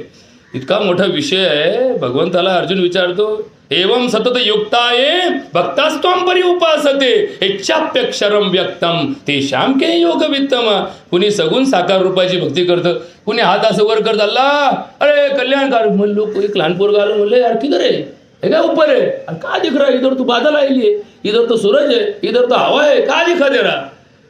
इतका मोठा विषय आहे. भगवंताला अर्जुन विचारतो एवं सतत युक्ताये भक्तास्त्वं परि उपासते इच्छाप्यक्षरम व्यक्तम ते श्याम के योग वित्तम. कुणी सगुण साकार रूपाची भक्ती करतं, कुणी हात असं वर करत अल्लाह अरे कल्याणकार म्हणलो. एक लहान पोरगा आलं म्हणलं यार किधर आहे, हे काय ऊपर है, का दिख रहा है, इधर तो बादल आएली, इधर तो सूरज है, इधर तो हवा है, का दिखा दे रहा.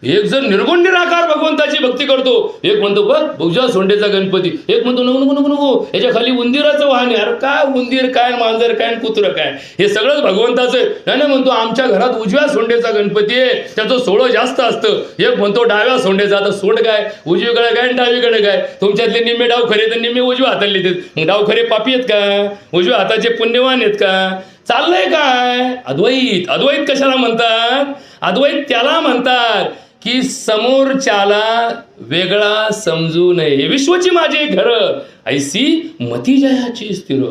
एक जण निर्गुण निराकार भगवंताची भक्ती करतो, एक म्हणतो बघ भुजा सोंडेचा गणपती, एक म्हणतो नको नको नको नको याच्या खाली उंदीराचं वाहन आहे. अरे काय उंदीर काय मांजर काय कुत्रं काय, हे सगळंच भगवंताचं आहे. नाही म्हणतो आमच्या घरात उजव्या सोंडेचा गणपती आहे, त्याचं सोळं जास्त असतं. एक म्हणतो डाव्या सोंडेचा. आता सोंड काय उजवीकडे काय डावीकडे काय, तुमच्यातले निम्मे डाव खरे तर निम्मे उजव्या हाताला येतात. मग डाव खरे पापी आहेत का, उजव्या हाताचे पुण्यवान आहेत का, चाललंय काय. अद्वैत. अद्वैत कशाला म्हणतात, अद्वैत त्याला म्हणतात की समोरच्याला वेगळा समजू नये. विश्वची माझे घर ऐसी मती जयाची स्थिर.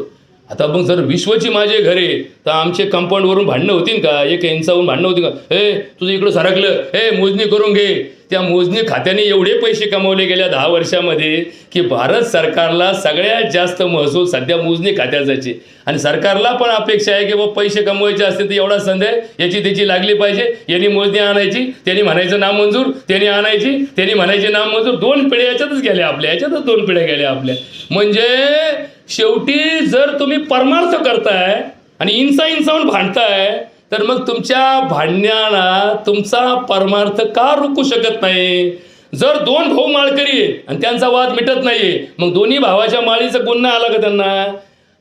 आता मग जर विश्वची माझे घरे तर आमचे कंपाऊंडवरून भांडणं होतील का, एक इंचावरून भांडणं होतील का. हे तुझं इकडं सरकलं, हे मोजणी करून घे. त्या मोजणी खात्याने एवढे पैसे कमवले गेल्या 10 वर्षामध्ये की भारत सरकारला सगळ्यात जास्त महसूल सध्या मोजणी खात्याचाची. आणि सरकारला पण अपेक्षा आहे की बाबा पैसे कमवायचे असतील तर एवढा संधी याची त्याची लागली पाहिजे. यांनी मोजणी आणायची, त्यांनी म्हणायचं नाम मंजूर, त्यांनी आणायची, त्यांनी म्हणायचे नाम मंजूर. 2 पिढ्या याच्यातच गेल्या आपल्या, याच्यातच 2 पिढ्या गेल्या आपल्या. म्हणजे शेवटी जर तुम्ही परमार्थ करताय आणि इंचावून भांडताय तर मग तुमच्या भांडण्याला तुमचा परमार्थ का रोखू शकत नाही. जर 2 भाऊ माळकरी आहे आणि त्यांचा वाद मिटत नाहीये, मग दोन्ही भावाच्या माळीचा गुन्हा आला का त्यांना.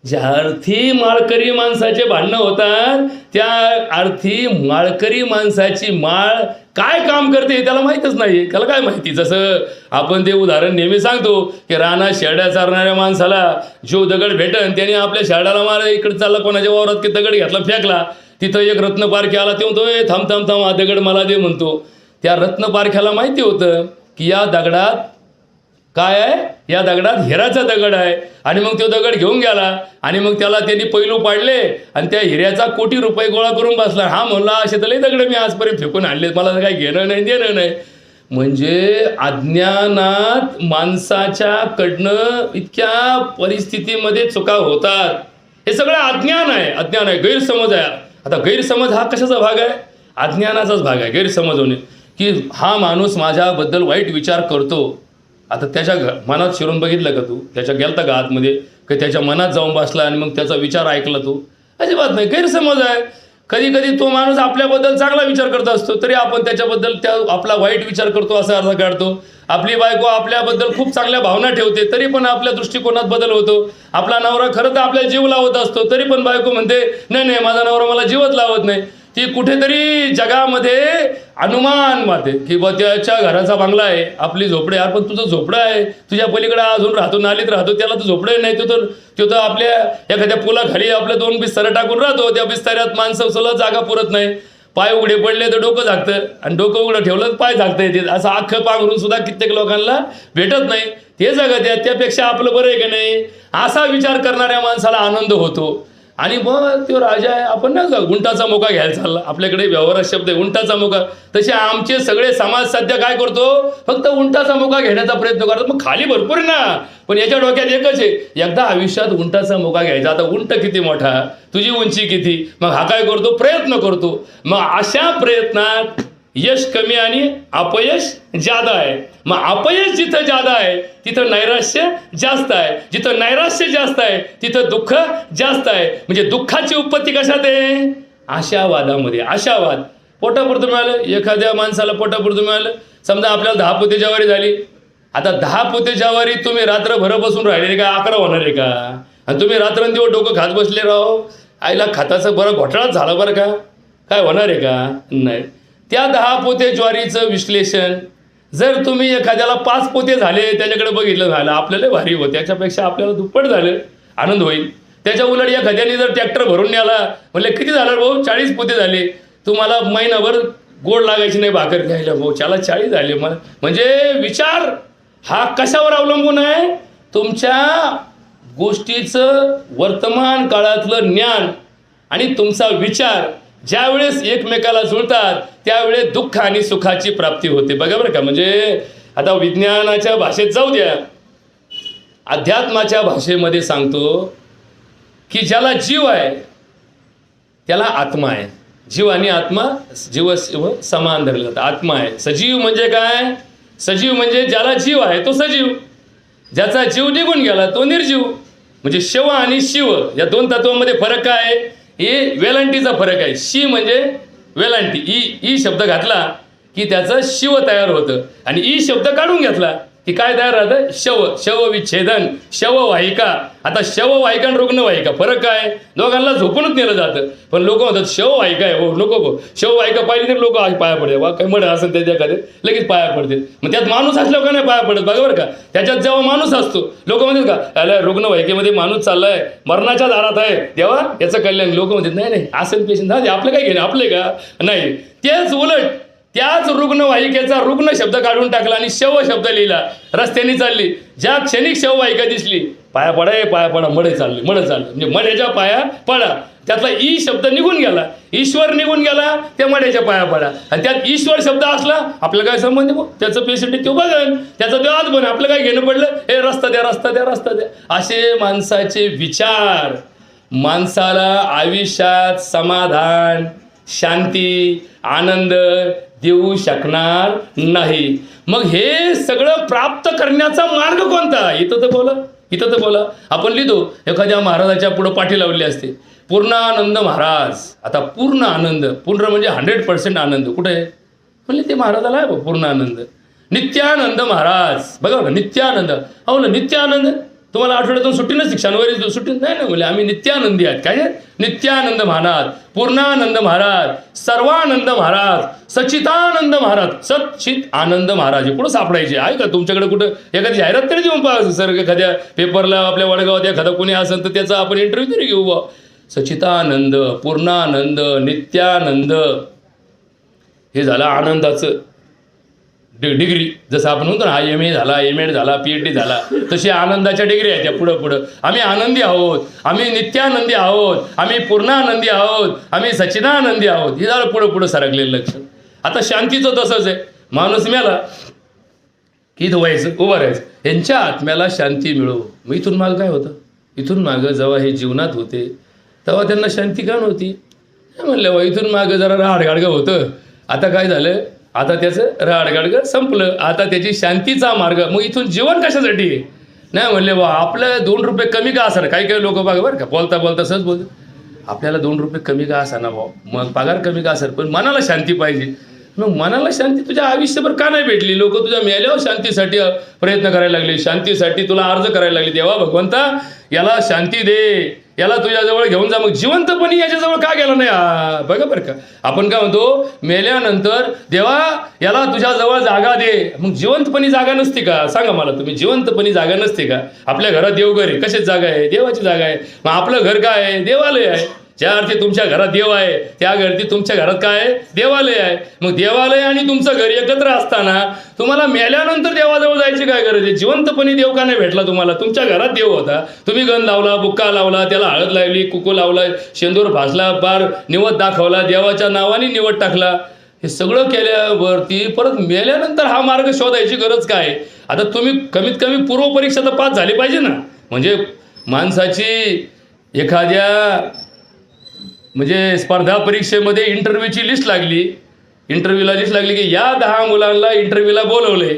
ज्या अर्थी माळकरी माणसाचे भांडणं होतात त्या अर्थी माळकरी माणसाची माळ काय काम करते त्याला माहीतच नाही. त्याला काय माहिती. जसं आपण ते उदाहरण नेहमी सांगतो की रानात शेरड्या चारणाऱ्या माणसाला जो दगड भेटन त्याने आपल्या शेरड्याला मार इकडे चालला कोणाच्या वावरात की दगड घेतला फेकला, तिथं एक रत्न पारखी आला ते म्हणतो ए थांब थांब थांब हा दगड मला दे म्हणतो. त्या रत्न पारख्याला माहिती होतं की या दगडात काय आहे, या दगडात हिऱ्याचा दगड आहे. आणि मग तो दगड घेऊन गेला आणि मग त्याला त्यांनी पैलू पाडले आणि त्या हिऱ्याचा कोटी रुपये गोळा करून बसला. हा म्हणला असे तर लई दगड मी आजपर्यंत फेकून आणले, मला काही घेणं नाही देणं नाही. म्हणजे अज्ञानात माणसाच्या कडनं इतक्या परिस्थितीमध्ये चुका होतात. हे सगळं अज्ञान आहे, अज्ञान आहे, गैरसमज आहे. आता गैरसमज हा कशाचा भाग आहे, अज्ञानाचाच भाग आहे. गैरसमज होणे की हा माणूस माझ्याबद्दल वाईट विचार करतो. आता त्याच्या मनात शिरून बघितलं का तू, त्याच्या गेलता का आतमध्ये की त्याच्या मनात जाऊन बसला आणि मग त्याचा विचार ऐकला तू. अजिबात नाही, गैरसमज आहे. कधी कधी तो माणूस आपल्याबद्दल चांगला विचार करत असतो तरी आपण त्याच्याबद्दल आपला वाईट विचार करतो असा अर्थ काढतो. आपली बायको आपल्याबद्दल खूप चांगल्या भावना ठेवते तरी पण आपल्या दृष्टिकोनात बदल होतो. आपला नवरा खरं तर आपल्याला जीव लावत असतो तरी पण बायको म्हणते नाही नाही माझा नवरा मला जीवच लावत नाही. ती कुठेतरी जगामध्ये अनुमान माते की बा त्याच्या घराचा बंगला आहे, आपली झोपडे. यार पण तुझं झोपडं आहे, तुझ्या पलीकडे अजून राहतो, नालीत राहतो, त्याला तर झोपडे नाही. तो तर आपल्या एखाद्या पुलाखाली आपल्या 2 बिस्तारे टाकून राहतो. त्या बिस्ताऱ्यात माणसं सलग जागा पुरत नाही. पाय उघडे पडले तर डोकं झाकतं आणि डोकं उघडं ठेवलं तर पाय झाकता येते. असं अख्खं पांघरून सुद्धा कित्येक लोकांना भेटत नाही. ते जगत आहे, त्यापेक्षा आपलं बरं आहे का नाही असा विचार करणाऱ्या माणसाला आनंद होतो. आणि मग तो राजा आहे, आपण ना उंटाचा मोका घ्यायला चालला. आपल्याकडे व्यवहारात शब्द आहे उंटाचा मोका. तसे आमचे सगळे समाज सध्या काय करतो, फक्त उंटाचा मोका घेण्याचा प्रयत्न करतो. मग खाली भरपूर ना, पण याच्या डोक्यात एकच आहे एकदा आयुष्यात उंटाचा मोका घ्यायचा. आता उंट किती मोठा, तुझी उंची किती, मग हा काय करतो प्रयत्न करतो. मग अशा प्रयत्नात यश कमी आणि अपयश जादा आहे. मग अपयश जिथं जादा आहे तिथं नैराश्य जास्त आहे, जिथं नैराश्य जास्त आहे तिथं दुःख जास्त आहे. म्हणजे दुःखाची उत्पत्ती कशात आहे, आशावादामध्ये. आशावाद पोटापुरतं मिळालं, एखाद्या माणसाला पोटापुरतं मिळालं. समजा आपल्याला 10 पोते ज्वारी झाली. आता 10 पोते ज्वारी तुम्ही रात्रभर बसून राहिले का 11 होणार आहे का. आणि तुम्ही रात्रंदिवस डोकं खात बसले राहो, आईला खाताचं बरं घोटाळाच झाला बरं का, काय होणार आहे का नाही. त्या 10 पोते ज्वारीचं विश्लेषण जर तुम्ही एखाद्याला 5 पोते झाले त्याच्याकडे बघितलं झालं आपल्याला भारी होतं, त्याच्यापेक्षा आपल्याला दुप्पट झालं आनंद होईल. त्याच्या उलट एखाद्याने जर ट्रॅक्टर भरून न्याला, म्हणले किती झालं भाऊ, 40 पोते झाले, तुम्हाला महिनाभर गोड लागायची नाही भाकर घ्यायला, भाऊ त्याला 40 झाले. म्हणजे विचार हा कशावर अवलंबून आहे? तुमच्या गोष्टीचं वर्तमान काळातलं ज्ञान आणि तुमचा विचार ज्या वेळेस एकमेकाला जुळतात त्यावेळेस दुःख आणि सुखाची प्राप्ती होते. बघा बरं का. म्हणजे आता विज्ञानाच्या भाषेत जाऊ द्या, अध्यात्माच्या भाषेमध्ये सांगतो की ज्याला जीव आहे त्याला आत्मा आहे. जीव आणि आत्मा जीव समान धरले जातात. आत्मा आहे. सजीव म्हणजे काय? सजीव म्हणजे ज्याला जीव आहे तो सजीव, ज्याचा जीव निघून गेला तो निर्जीव. म्हणजे शिव आणि शिव या दोन तत्वांमध्ये फरक काय आहे? हे वेलांटीचा फरक आहे. शी म्हणजे वेलांटी, ई शब्द घातला की त्याचं शिव तयार होतं आणि ई शब्द काढून घेतला की काय तयार राहतं? शव विच्छेदन, शववाहिका. आता शववाहिका आणि रुग्णवाहिका फरक काय? दोघांना झोपूनच नेलं जातं, पण लोक म्हणतात शववाहिका आहे. हो नको गो, शववाहिका पाहिली तर लोक पाया पडते. वा काही मड असेल त्याच्या एखादे लगेच पाया पडते. मग त्यात माणूस असल्यावर का नाही पाया पडत? बघा बरं का. त्याच्यात जेव्हा माणूस असतो लोक म्हणतात का अरे रुग्णवाहिकेमध्ये माणूस चाललाय, मरणाच्या दारात आहे, तेव्हा याचं कल्याण. लोक म्हणतात नाही नाही असेल पेशंट झाले, आपलं काय घेणं, आपले का नाही. तेच उलट त्याच रुग्णवाहिकेचा रुग्ण शब्द काढून टाकला आणि शव शब्द लिहिला. रस्त्याने चालली, ज्या क्षणिक शववाहिका दिसली पाया पडा मडे चालले, म्हणजे मड्याच्या पाया पडा. त्यातला ई शब्द निघून गेला, ईश्वर निघून गेला, त्या मड्याच्या पाया पडा. आणि त्यात ईश्वर शब्द असला आपलं काय संबंध? त्याचं पेशंट तो बघन, त्याचं तो आज बन, आपलं काय घेणं पडलं? हे रस्ता द्या. असे माणसाचे विचार माणसाला आयुष्यात समाधान, शांती, आनंद देऊ शकणार नाही. मग हे सगळं प्राप्त करण्याचा मार्ग कोणता? इथं तर बोला. आपण लिहितो एखाद्या महाराजाच्या पुढं पाठी लावली असते, पूर्णानंद महाराज. आता पूर्ण आनंद, पूर्ण म्हणजे 100% आनंद कुठे आहे? म्हणले ते महाराजाला आहे पूर्णानंद. नित्यानंद महाराज, बघा बघा नित्यानंद. हो ना, नित्यानंद. तुम्हाला आठवड्यातून सुट्टी नसते, शनिवारी सुट्टी नाही ना. म्हणजे आम्ही नित्यानंदी आहेत. काय? नित्यानंद महाराज, पूर्णानंद महाराज, सर्वानंद महाराज, सच्चिदानंद महाराज, सच्चित आनंद महाराज. पुढं सापडायचे आहे का तुमच्याकडे? कुठं एखादी जाहिरात तरी देऊन पहा सर, एखाद्या पेपरला आपल्या वडगावात एखादा कोणी असेल तर त्याचा आपण इंटरव्ह्यू तरी घेऊ बा. सच्चिदानंद, पूर्णानंद, नित्यानंद, हे झालं आनंदाचं डिग्री. जसं आपण म्हणतो ना MA झाला, MEd झाला, PhD झाला, तशी आनंदाच्या डिग्री आहेत त्या पुढं. आम्ही आनंदी आहोत, आम्ही नित्यानंदी आहोत, आम्ही पूर्णानंदी आहोत, आम्ही सच्चिदानंदी आहोत. हे झालं पुढं सरकलेलं लक्षण. आता शांतीचं तसंच आहे. माणूस मेला की इथं व्हायचं, उभं राहायचं, यांच्या आत्म्याला शांती मिळो. मग इथून मागं काय होतं? इथून मागं जेव्हा हे जीवनात होते तेव्हा त्यांना शांती का नव्हती? म्हणलं बा इथून मागं जरा राडगाडगं होतं, आता काय झालं? आता त्याचं राडगाडगं संपलं, आता त्याची शांतीचा मार्ग. मग इथून जीवन कशासाठी? नाही म्हणले बा आपलं 2 रुपये कमी का असणार? काही लोक बघा बरं का, बोलता सहज बोलतात आपल्याला 2 रुपये कमी का असाना भाऊ, मग पगार कमी का असेल, पण मनाला शांती पाहिजे. मग मनाला शांती तुझ्या आयुष्यभर का नाही भेटली? लोक तुझ्या मेल्यावर शांतीसाठी प्रयत्न करायला लागले, शांतीसाठी तुला अर्ज करायला लागले. देवा भगवंता याला शांती दे, याला तुझ्याजवळ घेऊन जा. मग जिवंतपणी याच्याजवळ का गेला नाही? बघा बरं का. आपण काय म्हणतो मेल्यानंतर देवा याला तुझ्याजवळ जागा दे. मग जिवंतपणी जागा नसते का? सांगा मला तुम्ही, जिवंतपणी जागा नसते का? आपल्या घरात देवघर आहे, कशाची जागा आहे? देवाची जागा आहे. मग आपलं घर काय आहे? देवालय आहे. ज्या अर्थी तुमच्या घरात देव आहे त्या अर्थी तुमच्या घरात काय आहे? देवालय आहे. मग देवालय आणि तुमचं घर एकत्र असताना तुम्हाला मेल्यानंतर देवाजवळ जायची काय गरज आहे? जिवंतपणी देव का नाही भेटला तुम्हाला? तुमच्या घरात देव होता, तुम्ही गंध लावला, बुक्का लावला, त्याला हळद लावली, कुकू लावला, शेंदूर भाजला, बार निवत दाखवला, देवाच्या नावाने निवत टाकला. हे सगळं केल्यावरती परत मेल्यानंतर हा मार्ग शोधायची गरज काय? आता तुम्ही कमीत कमी पूर्वपरीक्षा तर पास झाली पाहिजे ना. म्हणजे माणसाची एखाद्या म्हणजे स्पर्धा परीक्षेमध्ये इंटरव्ह्यूची लिस्ट लागली, इंटरव्ह्यूला लिस्ट लागली की या 10 मुलांना इंटरव्ह्यूला बोलवले.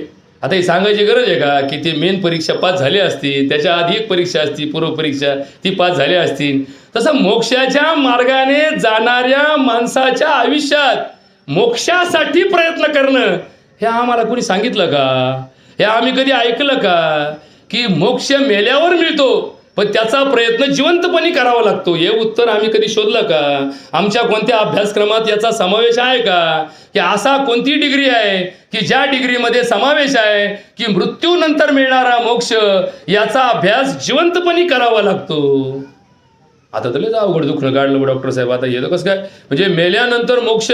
आता ही सांगायची गरज आहे का की ते मेन परीक्षा पास झाली असती, त्याच्या आधी एक परीक्षा असती पूर्वपरीक्षा, ती पास झाली असतील. तसं मोक्षाच्या मार्गाने जाणाऱ्या माणसाच्या आयुष्यात मोक्षासाठी प्रयत्न करणं हे आम्हाला कोणी सांगितलं का? हे आम्ही कधी ऐकलं का की मोक्ष मेल्यावर मिळतो पण त्याचा प्रयत्न जिवंतपणे करावा लागतो? हे उत्तर आम्ही कधी शोधलं का? आमच्या कोणत्या अभ्यासक्रमात याचा समावेश आहे का? की असा कोणती डिग्री आहे की ज्या डिग्रीमध्ये समावेश आहे की मृत्यूनंतर मिळणारा मोक्ष याचा अभ्यास जिवंतपणे करावा लागतो? आता तर लयच अवघड दुखणं काढलं डॉक्टर साहेब. आता येतं कसं काय, म्हणजे मेल्यानंतर मोक्ष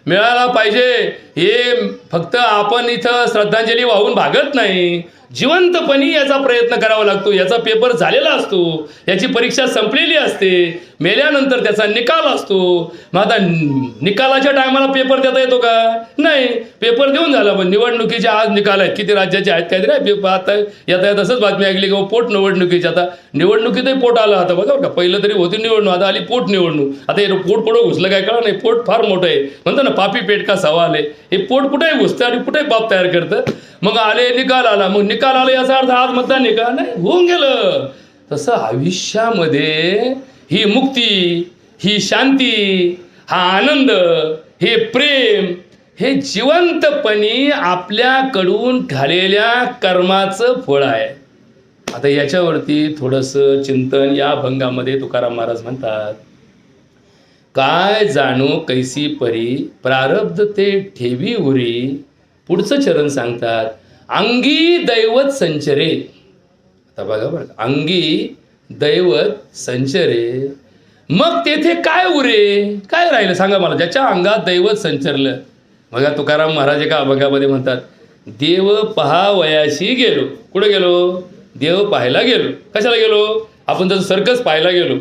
मिळाला पाहिजे हे फक्त आपण इथं श्रद्धांजली वाहून भागत नाही, जिवंतपणी याचा प्रयत्न करावा लागतो. याचा पेपर झालेला असतो, याची परीक्षा संपलेली असते, मेल्यानंतर त्याचा निकाल असतो. मग आता निकालाच्या टायमाला पेपर देता येतो का? नाही. पेपर देऊन झाला, पण निवडणुकीचे आज निकाल आहेत, किती राज्याचे आहेत काहीतरी पेपर. आता येता तसंच बातमी ऐकली की पोट निवडणुकीची, आता निवडणुकीतही पोट आलं. आता बघा का, पहिलं तरी होती निवडणूक, आता आली पोट निवडणूक. आता हे पोट कुठं घुसलं काय कळलं नाही. पोट फार मोठं आहे, म्हणतो ना पापी पेट का सवाल आहे. हे पोट कुठेही घुसतं आणि कुठेही पाप तयार करतं. मग आले, निकाल आला, मग निकाल आला याचा अर्थ आज मतदान निकाल नाही होऊन गेलं. तसं आयुष्यामध्ये ही मुक्ती, ही शांती, हा आनंद, हे प्रेम, हे जिवंतपणी आपल्याकडून झालेल्या कर्माचं फळ आहे. आता याच्यावरती थोडंसं चिंतन या भंगामध्ये तुकाराम महाराज म्हणतात, काय जाणू कैसी परी प्रारब्ध ते ठेवी उरी. पुढचं चरण सांगतात, अंगी दैवत संचरे. आता बघा बरं, अंगी दैवत संचरे, मग तेथे काय उरे, काय राहिलं सांगा मला. ज्याच्या अंगात दैवत संचरलं, बघा तुकाराम महाराज एका अभंगामध्ये म्हणतात, देव पहावयाशी गेलो. कुठे गेलो? देव पाहायला गेलो. कशाला गेलो? आपण जसं सर्कस पाहायला गेलो.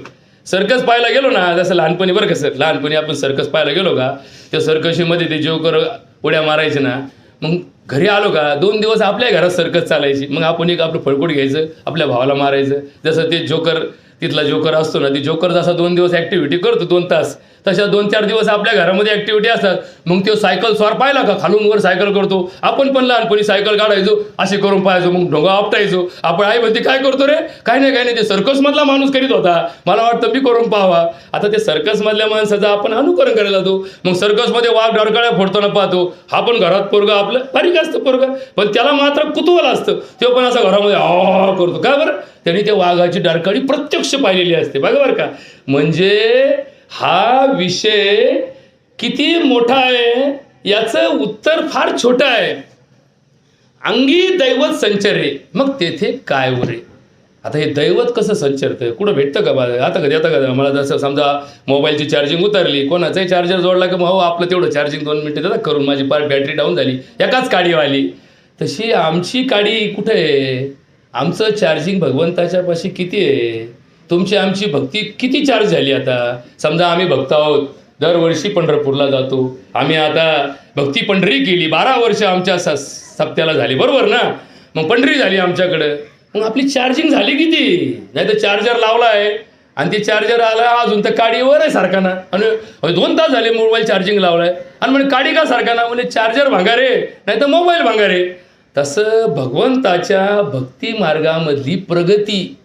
सर्कस पाहायला गेलो ना, जसं लहानपणी, बरं कसं लहानपणी आपण सर्कस पाहायला गेलो का, त्या सर्कशीमध्ये ते जोकर उड्या मारायचे ना, मग घरी आलो का 2 दिवस आपल्या घरात सर्कस चालायची. मग आपण एक आपलं फळकूट घ्यायचं, आपल्या भावाला मारायचं. जसं ते जोकर, तिथला जोकर असतो ना, ती जोकर जसा 2 दिवस ॲक्टिव्हिटी करतो 2 तास, तशा 2-4 दिवस आपल्या घरामध्ये ॲक्टिव्हिटी असतात. मग तो सायकल स्वार पाहिला का, खालून वर सायकल करतो. आपण पण लहानपणी सायकल काढायचो, असे करून पाहायचो, मग ढोंगा आपटायचो. आपण आई म्हणते काय करतो रे, काय नाही, ते सर्कसमधला माणूस करीत होता, मला वाटतं मी करून पाहावा. आता ते सर्कसमधल्या माणसाचं आपण अनुकरण करायला जातो. मग सर्कसमध्ये वाघ डरकाळ्या फोडताना पाहतो. हा पण घरात पोरगा आपलं बारीक असतं पोरगा, पण त्याला मात्र कुतूहल असतं. तो पण असं घरामध्ये आ करतो. का बरं? त्यांनी त्या वाघाची डरकाळी प्रत्यक्ष पाहिलेली असते. बघा बरं का, म्हणजे हा विषय किती मोठा आहे याचं उत्तर फार छोटं आहे. अंगी दैवत संचरे, मग तेथे काय उरे. आता हे दैवत कसं संचरतं, कुठं भेटतं का? आता कधी आता का मला जसं समजा मोबाईलची चार्जिंग उतरली, कोणाचाही चार्जर जोडला की हो आपलं तेवढं चार्जिंग 2 मिनिटं देतात करून, माझी पार बॅटरी डाऊन झाली, एकाच काडीवाली. तशी आमची काडी कुठे आहे? आमचं चार्जिंग भगवंताच्या पाशी किती आहे? तुमची आमची भक्ती किती चार्ज झाली? आता समजा आम्ही भक्त आहोत, दरवर्षी पंढरपूरला जातो आम्ही. आता भक्ती पंढरी केली, 12 वर्ष आमच्या सप्त्याला झाली, बरोबर ना? मग पंढरी झाली आमच्याकडं, मग आपली चार्जिंग झाली किती? नाही तर चार्जर लावला आहे आणि ते चार्जर आला अजून तर काडीवर आहे सारखा ना, आणि 2 तास झाले मोबाईल चार्जिंग लावला आहे आणि म्हणजे काडी का सारखा ना, म्हणजे चार्जर भांगारे नाही तर मोबाईल भांगारे. तसं भगवंताच्या भक्ती मार्गामधली प्रगती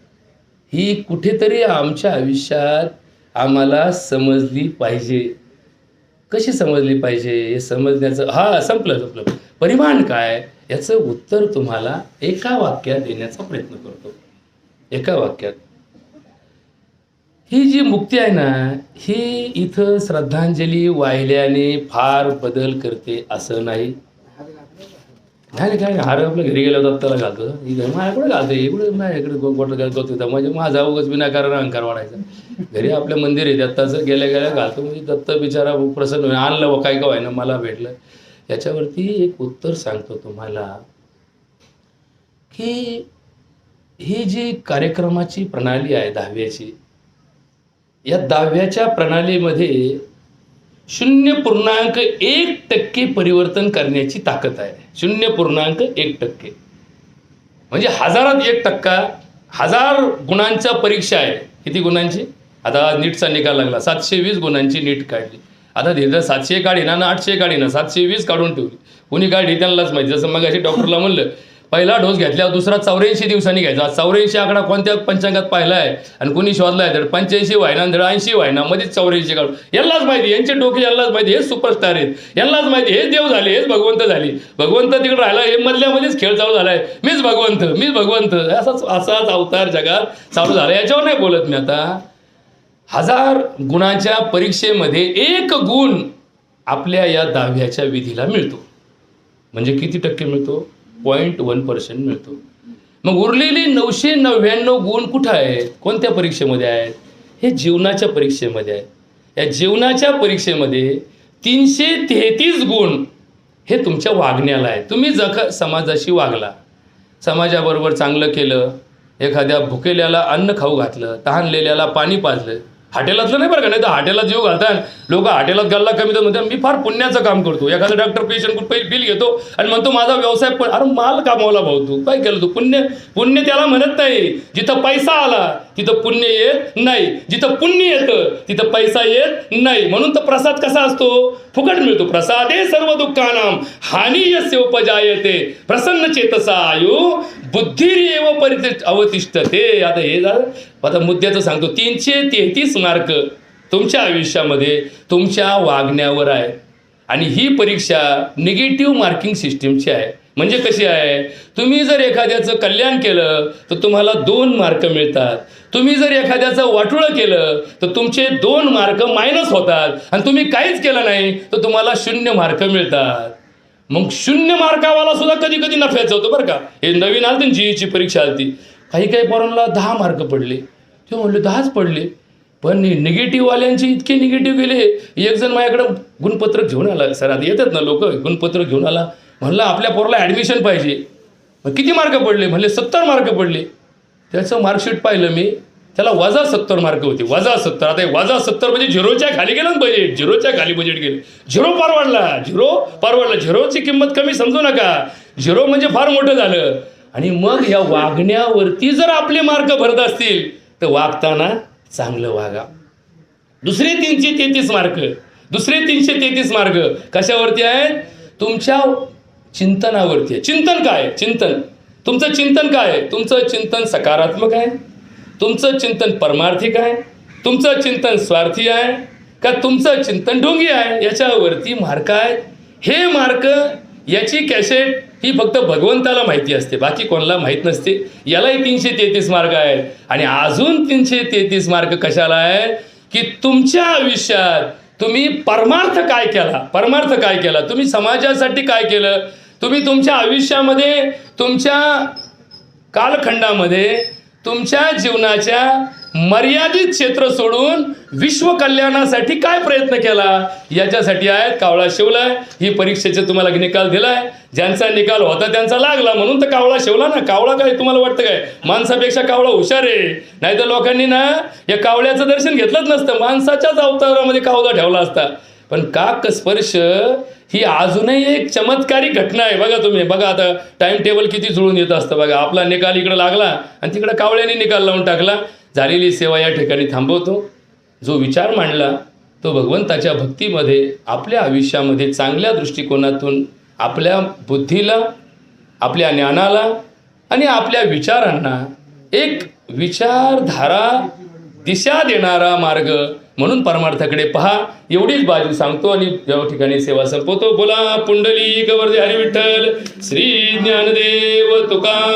ही कुठेतरी आमच्या आयुष्यात आम्हाला समजली पाहिजे. कशी समजली पाहिजे हे समजण्याचं संपलं परिमाण काय याचं उत्तर तुम्हाला एका वाक्यात देण्याचा प्रयत्न करतो. एका वाक्यात ही जी मुक्ती आहे ना, ही इथं श्रद्धांजली वाहिल्याने फार बदल करते असं नाही. काय हार आपल्या घरी गेल्या दत्ताला घालतो, माझ्याकडे घालतो, इकडे माझ्याकडे गोट घालतो, म्हणजे माझा उगाच विनाकारण अहंकार वाढायचा. घरी आपलं मंदिर आहे दत्ताचं, गेल्या घालतो, म्हणजे दत्त बिचारा प्रसन्न आणलं व काय का व्हायना मला भेटलं. याच्यावरती एक उत्तर सांगतो तुम्हाला की ही जी कार्यक्रमाची प्रणाली आहे 10व्याची, या 10व्याच्या प्रणालीमध्ये 0.1% परिवर्तन करण्याची ताकद आहे. 0.1% म्हणजे 1000त 1%. 1000 गुणांच्या परीक्षा आहे. किती गुणांची? आता नीटचा निकाल लागला, 720 गुणांची नीट काढली. आता तिथं 700 काढी ना 800 काढी ना 720 काढून ठेवली. कुणी काढली त्यांनाच माहिती. जसं मग अशी डॉक्टरला म्हणलं पहिला डोस घेतल्यावर दुसरा 84 दिवसांनी घ्यायचा. 84 आकडा कोणत्या पंचांगात पाहिला आहे आणि कोणी शोधला आहे? तर 85 व्हायना, 80 व्हायना, मध्येच 84 काढून. यांनाच माहिती, यांचे डोके यांनाच माहिती, हेच सुपरस्टार आहेत, यांनाच माहिती, हेच देव झाले, हेच भगवंत झाले. भगवंत तिकडे राहिला, हे मधल्यामध्येच खेळ चालू झाला आहे. मीच भगवंत असाच अवतार जगात चालू झाला. याच्यावर नाही बोलत मी आता. 1000 गुणाच्या परीक्षेमध्ये 1 गुण आपल्या या 10व्याच्या विधीला मिळतो. म्हणजे किती टक्के मिळतो? 0.1% मिळतो. मग उरलेली 999 गुण कुठं आहेत? कोणत्या परीक्षेमध्ये आहेत? हे जीवनाच्या परीक्षेमध्ये आहे. या जीवनाच्या परीक्षेमध्ये 333 गुण हे तुमच्या वागण्याला आहे. तुम्ही समाजाशी वागला, समाजाबरोबर चांगलं केलं, एखाद्या भुकेल्याला अन्न खाऊ घातलं, तहानलेल्याला पाणी पाजलं, हॉटेलातलं नाही बरं का, नाही तर हॉटेलात जीव घालतात लोक. हॉटेलात गाल्ला कमी तर म्हणतात मी फार पुण्याचं काम करतो. एखादा डॉक्टर पेशंट पहिली बिल घेतो आणि म्हणतो माझा व्यवसाय पण. अरे माल कामावला भाऊ, तू काय केलं तू? पुण्य त्याला म्हणत नाही. जिथं पैसा आला तिथं पुण्य येत नाही, जिथं पुण्य येतं तिथं पैसा येत नाही. म्हणून तर प्रसाद कसा असतो? फुकट मिळतो. प्रसादे सर्व दुःखानाम हानी यस्य उपजायते प्रसन्न चेतसा आयु बुद्धिरेव अवतिष्ठते. आता हे झालं, आता मुद्द्याचं सांगतो. 333 मार्क तुमच्या आयुष्यामध्ये तुमच्या वागण्यावर आहे. आणि ही परीक्षा निगेटिव्ह मार्किंग सिस्टीमची आहे. म्हणजे कशी आहे? तुम्ही जर एखाद्याचं कल्याण केलं तर तुम्हाला 2 मार्क मिळतात. तुम्ही जर एखाद्याचं वाटोळं केलं तर तुमचे 2 मार्क मायनस होतात. आणि तुम्ही काहीच केलं नाही तर तुम्हाला 0 मार्क मिळतात. मग 0 मार्कावाला सुद्धा कधी कधी नफ्याचं होतं बरं का. हे नवीन आलं ना, जीईची परीक्षा आली, काही पोरांना 10 मार्क पडले. ते म्हणले 10च पडले. पण निगेटिव्हवाल्यांचे इतके निगेटिव्ह गेले. एक जण माझ्याकडं गुणपत्रक घेऊन आला. सर आता येतात ना लोक, गुणपत्रक घेऊन आला. म्हणलं आपल्या पोराला ॲडमिशन पाहिजे. मग किती मार्क पडले? म्हणले 70 मार्क पडले. त्याचं मार्कशीट पाहिलं मी, त्याला वजा 70 मार्क होते. वजा 70. आता वजा 70 म्हणजे झिरोच्या खाली गेलं ना बजेट. झिरोच्या खाली बजेट गेलं. झिरो पार वाढला. झिरोची किंमत कमी समजू नका. झिरो म्हणजे फार मोठं झालं. आणि मग या वागण्यावरती जर आपले मार्क भरत असतील तर वागताना चांगलं वागा. दुसरे 333 मार्क कशावरती आहेत? तुमच्या चिंतनावरती आहे. चिंतन काय? तुमचं चिंतन काय? तुमचं चिंतन सकारात्मक आहे? तुमचं चिंतन परमार्थिक आहे? तुमचं चिंतन स्वार्थी आहे का तुमचं चिंतन ढोंगी आहे? याच्यावरती मार्क आहेत. हे मार्क, याची कॅसेट ही फक्त भगवंताला माहिती असते, बाकी कोणाला माहीत नसते. यालाही 333 मार्क आहेत. आणि अजून 333 मार्क कशाला आहे? की तुमच्या आयुष्यात तुम्ही परमार्थ काय केला, तुम्ही समाजासाठी काय केलं, तुम्ही तुमच्या आयुष्यामध्ये, तुमच्या कालखंडामध्ये, तुमच्या जीवनाच्या मर्यादित क्षेत्र सोडून विश्व कल्याणासाठी काय प्रयत्न केला, याच्यासाठी आहेत कावळा शिवलाय. ही परीक्षेचे तुम्हाला निकाल दिलाय. ज्यांचा निकाल होता त्यांचा लागला म्हणून तर कावळा शिवला ना. कावळा काय तुम्हाला वाटतं काय माणसापेक्षा कावळा हुशार आहे? नाही तर लोकांनी ना या कावळ्याचं दर्शन घेतलंच नसतं. माणसाच्याच अवतारामध्ये कावळा ठेवला असता. पण काक स्पर्श ही अजूनही एक चमत्कारी घटना आहे. बघा तुम्ही, बघा आता टाइम टेबल किती जुळून येत असतं. बघा आपला निकाल इकडे लागला आणि तिकडे कावळ्याने निकाल लावून टाकला. झालेली सेवा या ठिकाणी थांबवतो. जो विचार मांडला तो भगवंताच्या भक्तीमध्ये, आपल्या आयुष्यामध्ये चांगल्या दृष्टिकोनातून आपल्या बुद्धीला, आपल्या ज्ञानाला आणि आपल्या विचारांना एक विचारधारा, दिशा देणारा मार्ग म्हणून परमार्थाकडे पहा. एवढीच बाजू सांगतो आणि या ठिकाणी सेवा संपवतो. बोला पुंडलिक वरदे हरी विठ्ठल श्री ज्ञानदेव तुका